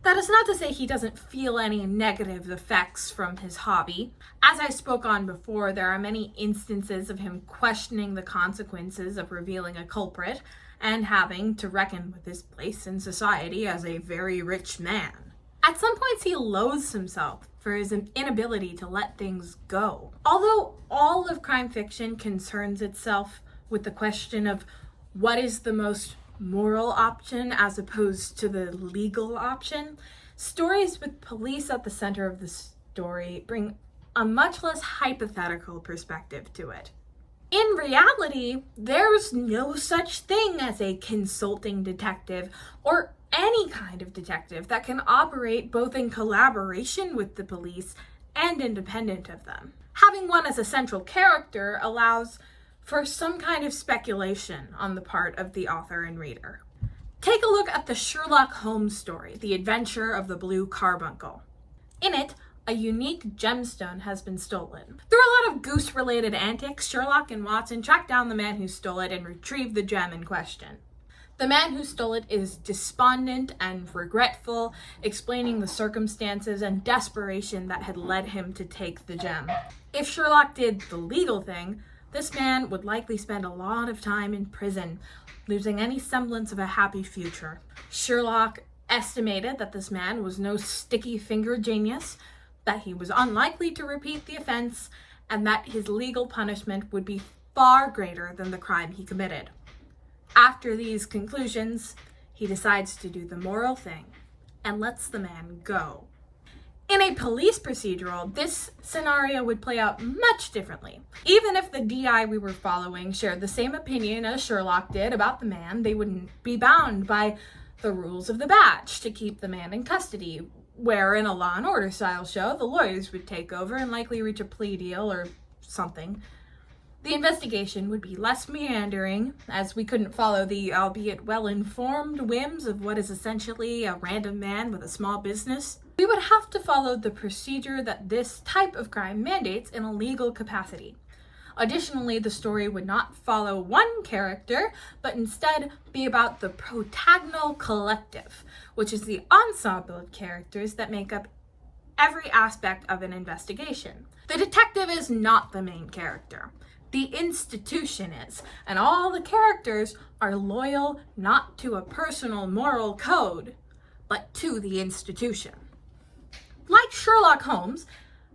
That is not to say he doesn't feel any negative effects from his hobby. As I spoke on before, there are many instances of him questioning the consequences of revealing a culprit and having to reckon with his place in society as a very rich man. At some points, he loathes himself for his inability to let things go. Although all of crime fiction concerns itself with the question of what is the most moral option as opposed to the legal option, stories with police at the center of the story bring a much less hypothetical perspective to it. In reality, there's no such thing as a consulting detective or any kind of detective that can operate both in collaboration with the police and independent of them. Having one as a central character allows for some kind of speculation on the part of the author and reader. Take a look at the Sherlock Holmes story, The Adventure of the Blue Carbuncle. In it, a unique gemstone has been stolen. Through a lot of goose-related antics, Sherlock and Watson track down the man who stole it and retrieve the gem in question. The man who stole it is despondent and regretful, explaining the circumstances and desperation that had led him to take the gem. If Sherlock did the legal thing, this man would likely spend a lot of time in prison, losing any semblance of a happy future. Sherlock estimated that this man was no sticky-fingered genius, that he was unlikely to repeat the offense, and that his legal punishment would be far greater than the crime he committed. After these conclusions, he decides to do the moral thing and lets the man go. In a police procedural, this scenario would play out much differently. Even if the DI we were following shared the same opinion as Sherlock did about the man, they wouldn't be bound by the rules of the badge to keep the man in custody, where in a Law and Order style show, the lawyers would take over and likely reach a plea deal or something. The investigation would be less meandering, as we couldn't follow the albeit well-informed whims of what is essentially a random man with a small business. We would have to follow the procedure that this type of crime mandates in a legal capacity. Additionally, the story would not follow one character, but instead be about the protagonal collective, which is the ensemble of characters that make up every aspect of an investigation. The detective is not the main character. The institution is, and all the characters are loyal not to a personal moral code, but to the institution. Like Sherlock Holmes,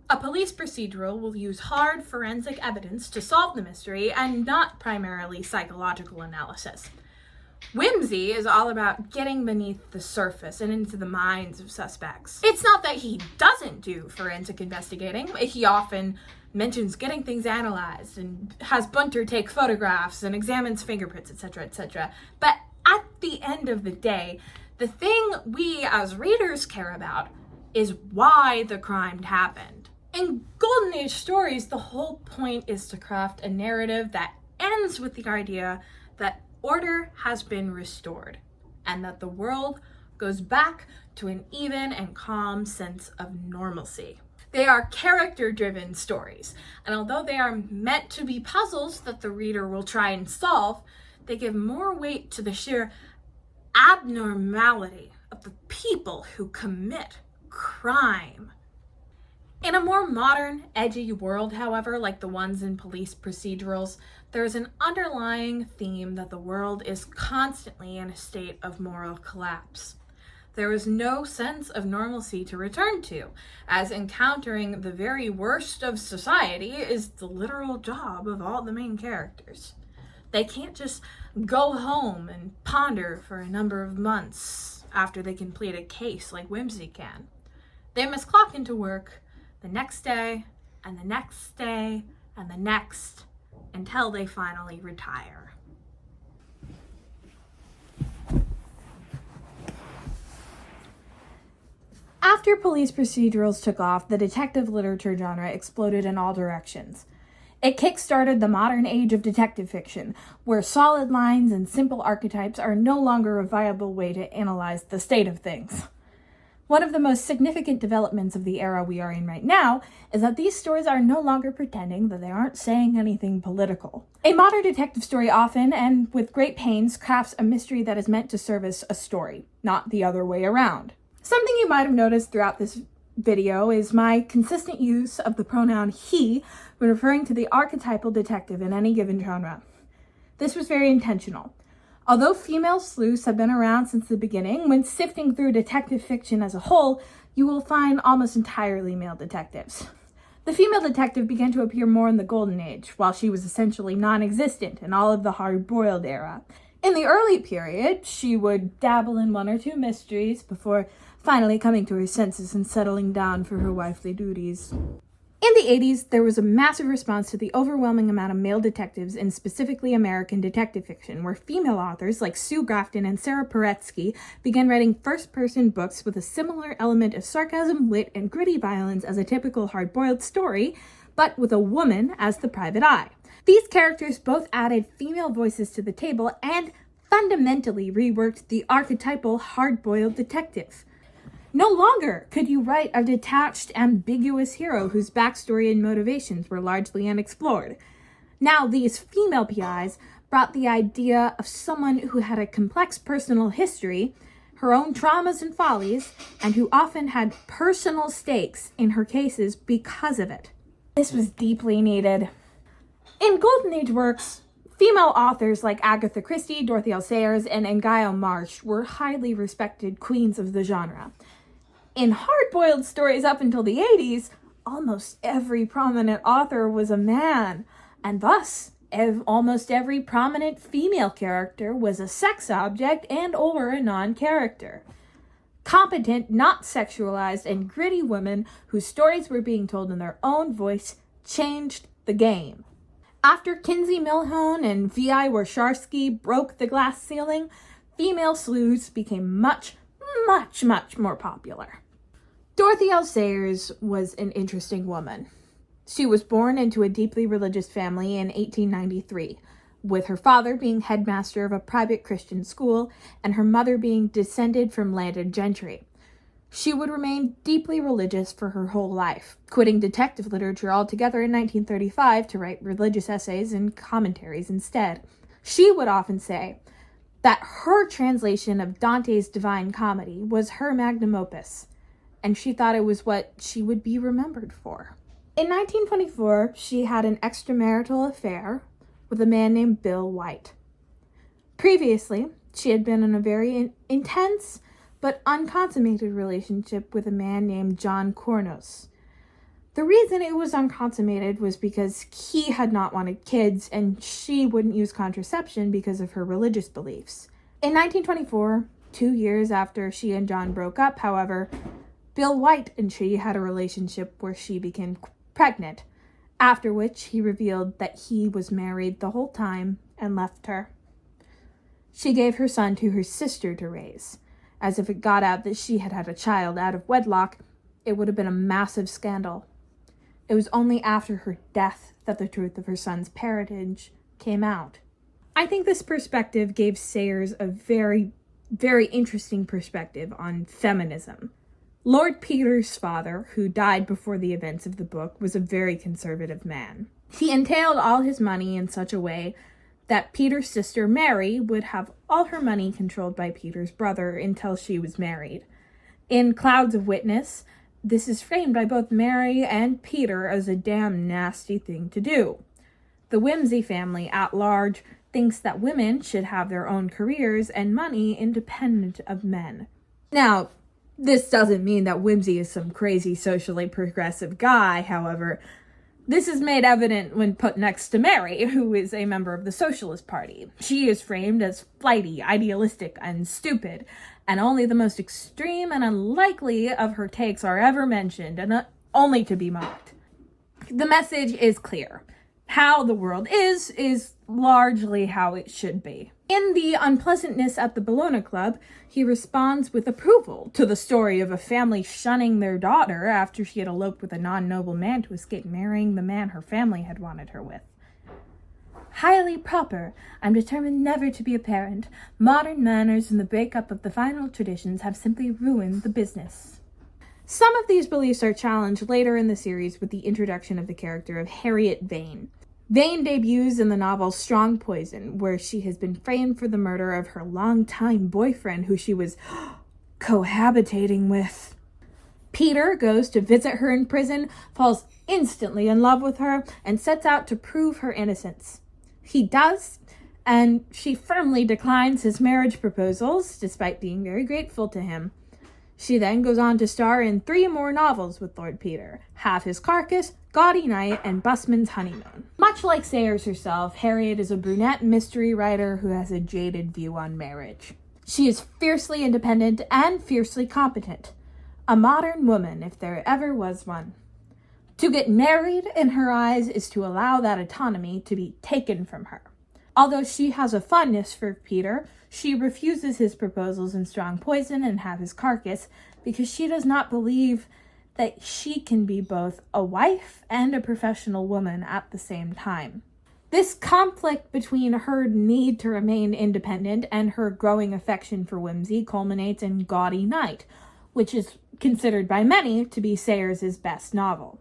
a police procedural will use hard forensic evidence to solve the mystery and not primarily psychological analysis. Wimsey is all about getting beneath the surface and into the minds of suspects. It's not that he doesn't do forensic investigating. He often mentions getting things analyzed and has Bunter take photographs and examines fingerprints, etc., etc. But at the end of the day, the thing we as readers care about is why the crime happened. In Golden Age stories, the whole point is to craft a narrative that ends with the idea that order has been restored and that the world goes back to an even and calm sense of normalcy. They are character-driven stories, and although they are meant to be puzzles that the reader will try and solve, they give more weight to the sheer abnormality of the people who commit crime. In a more modern, edgy world, however, like the ones in police procedurals, there is an underlying theme that the world is constantly in a state of moral collapse. There is no sense of normalcy to return to, as encountering the very worst of society is the literal job of all the main characters. They can't just go home and ponder for a number of months after they complete a case like Wimsey can. They must clock into work the next day and the next day, and the next, until they finally retire. After police procedurals took off, the detective literature genre exploded in all directions. It kick-started the modern age of detective fiction, where solid lines and simple archetypes are no longer a viable way to analyze the state of things. One of the most significant developments of the era we are in right now is that these stories are no longer pretending that they aren't saying anything political. A modern detective story often, and with great pains, crafts a mystery that is meant to service a story, not the other way around. Something you might have noticed throughout this video is my consistent use of the pronoun he when referring to the archetypal detective in any given genre. This was very intentional. Although female sleuths have been around since the beginning, when sifting through detective fiction as a whole, you will find almost entirely male detectives. The female detective began to appear more in the Golden Age, while she was essentially non-existent in all of the hard-boiled era. In the early period, she would dabble in one or two mysteries before finally coming to her senses and settling down for her wifely duties. In the 80s, there was a massive response to the overwhelming amount of male detectives in specifically American detective fiction, where female authors like Sue Grafton and Sarah Paretsky began writing first-person books with a similar element of sarcasm, wit, and gritty violence as a typical hard-boiled story, but with a woman as the private eye. These characters both added female voices to the table and fundamentally reworked the archetypal hard-boiled detective. No longer could you write a detached, ambiguous hero whose backstory and motivations were largely unexplored. Now, these female PIs brought the idea of someone who had a complex personal history, her own traumas and follies, and who often had personal stakes in her cases because of it. This was deeply needed. In Golden Age works, female authors like Agatha Christie, Dorothy L. Sayers, and Ngaio Marsh were highly respected queens of the genre. In hard-boiled stories up until the 80s, almost every prominent author was a man, and thus almost every prominent female character was a sex object and or a non-character. Competent, not sexualized, and gritty women whose stories were being told in their own voice changed the game. After Kinsey Millhone and V.I. Warsharsky broke the glass ceiling, female sleuths became much more popular. Dorothy L. Sayers was an interesting woman. She was born into a deeply religious family in 1893, with her father being headmaster of a private Christian school and her mother being descended from landed gentry. She would remain deeply religious for her whole life, quitting detective literature altogether in 1935 to write religious essays and commentaries instead. She would often say that her translation of Dante's Divine Comedy was her magnum opus, and she thought it was what she would be remembered for. In 1924, she had an extramarital affair with a man named Bill White. Previously, she had been in a very intense but unconsummated relationship with a man named John Kornos. The reason it was unconsummated was because he had not wanted kids and she wouldn't use contraception because of her religious beliefs. In 1924, 2 years after she and John broke up, however, Bill White and she had a relationship where she became pregnant, after which he revealed that he was married the whole time and left her. She gave her son to her sister to raise, as if it got out that she had had a child out of wedlock, it would have been a massive scandal. It was only after her death that the truth of her son's parentage came out. I think this perspective gave Sayers a very interesting perspective on feminism. Lord Peter's father, who died before the events of the book, was a very conservative man. He entailed all his money in such a way that Peter's sister Mary would have all her money controlled by Peter's brother until she was married. In Clouds of Witness, this is framed by both Mary and Peter as a damn nasty thing to do. The Wimsey family at large thinks that women should have their own careers and money independent of men. Now, this doesn't mean that Wimsey is some crazy socially progressive guy, however. This is made evident when put next to Mary, who is a member of the Socialist Party. She is framed as flighty, idealistic, and stupid, and only the most extreme and unlikely of her takes are ever mentioned, and only to be mocked. The message is clear. How the world is largely how it should be. In the unpleasantness at the Bologna Club, he responds with approval to the story of a family shunning their daughter after she had eloped with a non-noble man to escape marrying the man her family had wanted her with. Highly proper. I'm determined never to be a parent. Modern manners and the breakup of the final traditions have simply ruined the business. Some of these beliefs are challenged later in the series with the introduction of the character of Harriet Vane. Vane debuts in the novel Strong Poison, where she has been framed for the murder of her longtime boyfriend who she was cohabitating with. Peter goes to visit her in prison, falls instantly in love with her, and sets out to prove her innocence. He does, and she firmly declines his marriage proposals, despite being very grateful to him. She then goes on to star in 3 more novels with Lord Peter: Have His Carcass, Gaudy Night, and Busman's Honeymoon. Much like Sayers herself, Harriet is a brunette mystery writer who has a jaded view on marriage. She is fiercely independent and fiercely competent. A modern woman, if there ever was one. To get married, in her eyes, is to allow that autonomy to be taken from her. Although she has a fondness for Peter, she refuses his proposals in Strong Poison and Have His Carcass because she does not believe that she can be both a wife and a professional woman at the same time. This conflict between her need to remain independent and her growing affection for Wimsey culminates in Gaudy Night, which is considered by many to be Sayers' best novel,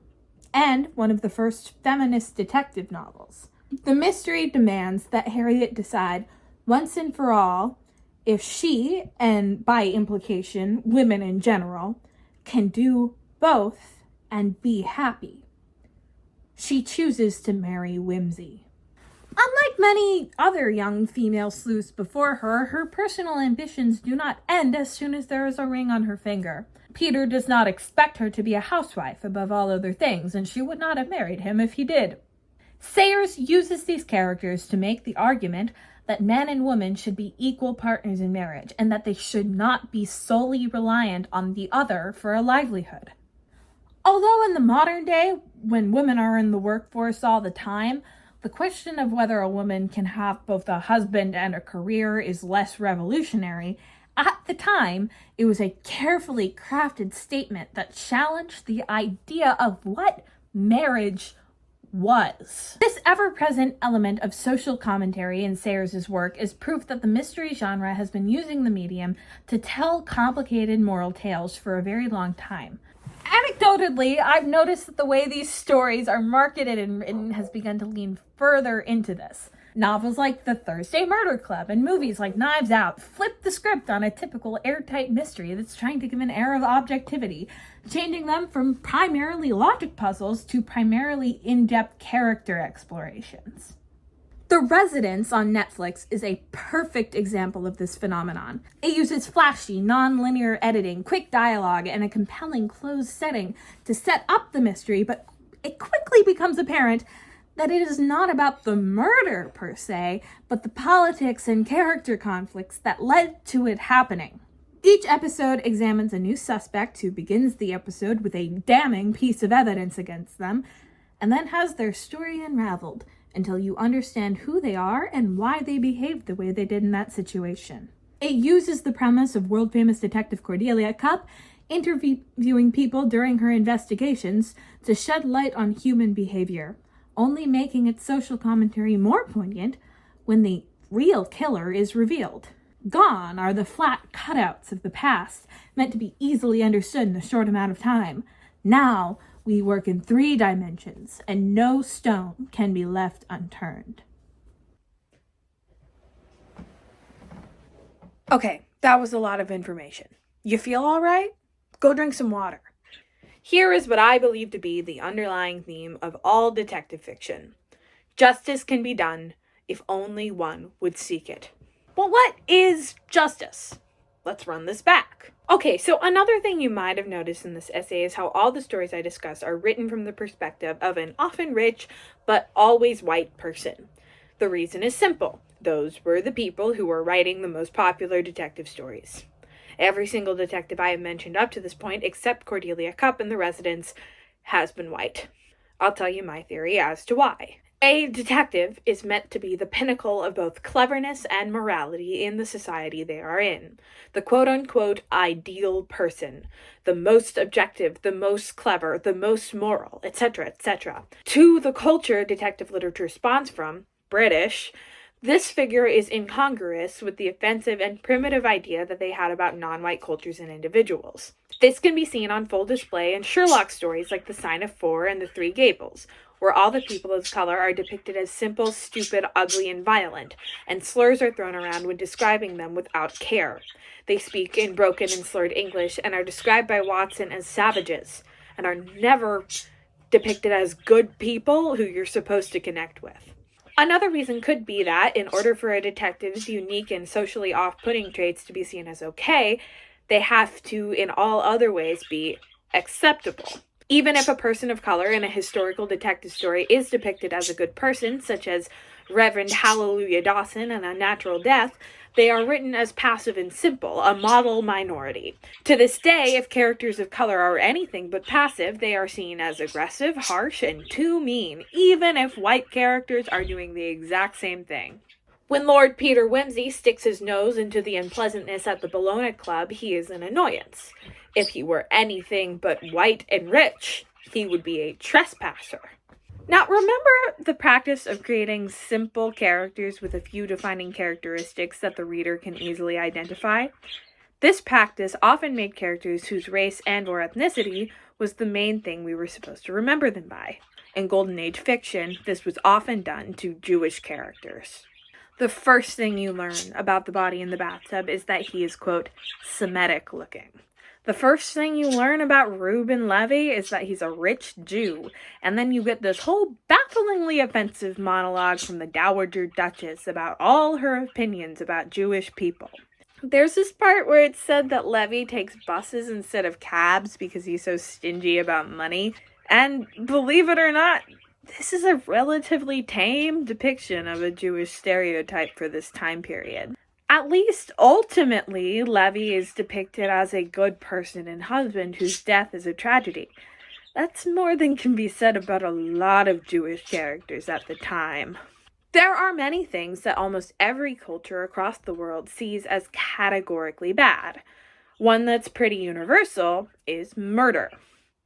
and one of the first feminist detective novels. The mystery demands that Harriet decide once and for all if she, and by implication women in general, can do both and be happy. She chooses to marry Wimsey. Unlike many other young female sleuths before her, her personal ambitions do not end as soon as there is a ring on her finger. Peter does not expect her to be a housewife above all other things, and she would not have married him if he did. Sayers uses these characters to make the argument that men and women should be equal partners in marriage, and that they should not be solely reliant on the other for a livelihood. Although in the modern day, when women are in the workforce all the time, the question of whether a woman can have both a husband and a career is less revolutionary, at the time, it was a carefully crafted statement that challenged the idea of what marriage was. This ever-present element of social commentary in Sayers' work is proof that the mystery genre has been using the medium to tell complicated moral tales for a very long time. Anecdotally, I've noticed that the way these stories are marketed and written has begun to lean further into this. Novels like The Thursday Murder Club and movies like Knives Out flip the script on a typical airtight mystery that's trying to give an air of objectivity, changing them from primarily logic puzzles to primarily in-depth character explorations. The Residence on Netflix is a perfect example of this phenomenon. It uses flashy, non-linear editing, quick dialogue, and a compelling closed setting to set up the mystery, but it quickly becomes apparent that it is not about the murder per se, but the politics and character conflicts that led to it happening. Each episode examines a new suspect who begins the episode with a damning piece of evidence against them, and then has their story unraveled until you understand who they are and why they behaved the way they did in that situation. It uses the premise of world-famous detective Cordelia Cupp interviewing people during her investigations to shed light on human behavior, only making its social commentary more poignant when the real killer is revealed. Gone are the flat cutouts of the past, meant to be easily understood in a short amount of time. Now, we work in 3 dimensions, and no stone can be left unturned. Okay, that was a lot of information. You feel all right? Go drink some water. Here is what I believe to be the underlying theme of all detective fiction. Justice can be done if only one would seek it. Well, what is justice? Let's run this back. Okay, so another thing you might have noticed in this essay is how all the stories I discuss are written from the perspective of an often rich but always white person. The reason is simple. Those were the people who were writing the most popular detective stories. Every single detective I have mentioned up to this point, except Cordelia Cupp and The Residence, has been white. I'll tell you my theory as to why. A detective is meant to be the pinnacle of both cleverness and morality in the society they are in. The quote-unquote ideal person. The most objective, the most clever, the most moral, etc., etc. To the culture detective literature spawns from, British, this figure is incongruous with the offensive and primitive idea that they had about non-white cultures and individuals. This can be seen on full display in Sherlock stories like The Sign of Four and The Three Gables, where all the people of color are depicted as simple, stupid, ugly, and violent, and slurs are thrown around when describing them without care. They speak in broken and slurred English and are described by Watson as savages, and are never depicted as good people who you're supposed to connect with. Another reason could be that, in order for a detective's unique and socially off-putting traits to be seen as okay, they have to, in all other ways, be acceptable. Even if a person of color in a historical detective story is depicted as a good person, such as Reverend Hallelujah Dawson in Unnatural Death, they are written as passive and simple, a model minority. To this day, if characters of color are anything but passive, they are seen as aggressive, harsh, and too mean, even if white characters are doing the exact same thing. When Lord Peter Wimsey sticks his nose into the unpleasantness at the Bologna Club, he is an annoyance. If he were anything but white and rich, he would be a trespasser. Now, remember the practice of creating simple characters with a few defining characteristics that the reader can easily identify? This practice often made characters whose race and/or ethnicity was the main thing we were supposed to remember them by. In Golden Age fiction, this was often done to Jewish characters. The first thing you learn about the body in the bathtub is that he is, quote, Semitic looking. The first thing you learn about Reuben Levy is that he's a rich Jew, and then you get this whole bafflingly offensive monologue from the Dowager Duchess about all her opinions about Jewish people. There's this part where it's said that Levy takes buses instead of cabs because he's so stingy about money, and believe it or not, this is a relatively tame depiction of a Jewish stereotype for this time period. At least, ultimately, Levy is depicted as a good person and husband whose death is a tragedy. That's more than can be said about a lot of Jewish characters at the time. There are many things that almost every culture across the world sees as categorically bad. One that's pretty universal is murder.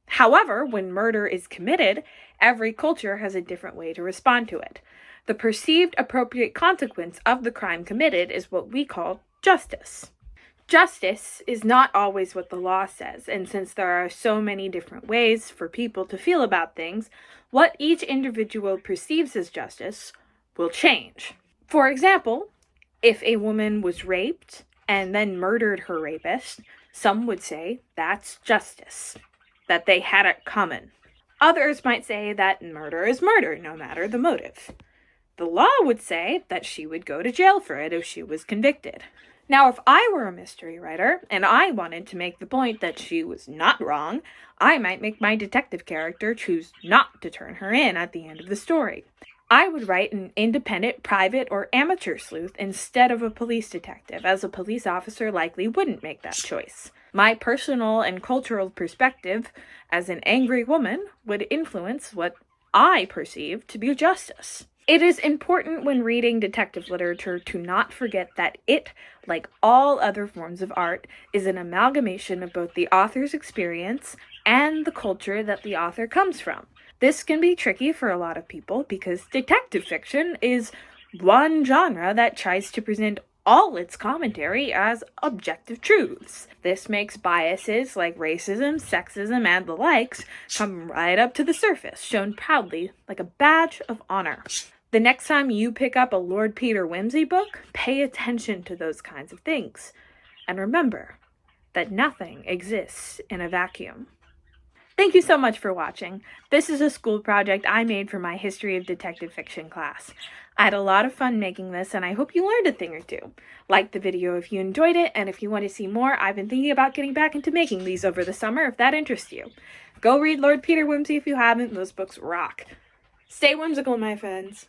However, when murder is committed, every culture has a different way to respond to it. The perceived appropriate consequence of the crime committed is what we call justice. Justice is not always what the law says, and since there are so many different ways for people to feel about things, what each individual perceives as justice will change. For example, if a woman was raped and then murdered her rapist, some would say that's justice, that they had it coming. Others might say that murder is murder, no matter the motive. The law would say that she would go to jail for it if she was convicted. Now, if I were a mystery writer, and I wanted to make the point that she was not wrong, I might make my detective character choose not to turn her in at the end of the story. I would write an independent, private, or amateur sleuth instead of a police detective, as a police officer likely wouldn't make that choice. My personal and cultural perspective as an angry woman would influence what I perceive to be justice. It is important when reading detective literature to not forget that it, like all other forms of art, is an amalgamation of both the author's experience and the culture that the author comes from. This can be tricky for a lot of people because detective fiction is one genre that tries to present all its commentary as objective truths. This makes biases like racism, sexism, and the likes come right up to the surface, shown proudly like a badge of honor. The next time you pick up a Lord Peter Wimsey book, pay attention to those kinds of things. And remember that nothing exists in a vacuum. Thank you so much for watching. This is a school project I made for my History of Detective Fiction class. I had a lot of fun making this, and I hope you learned a thing or two. Like the video if you enjoyed it, and if you want to see more, I've been thinking about getting back into making these over the summer if that interests you. Go read Lord Peter Wimsey if you haven't. Those books rock. Stay whimsical, my friends.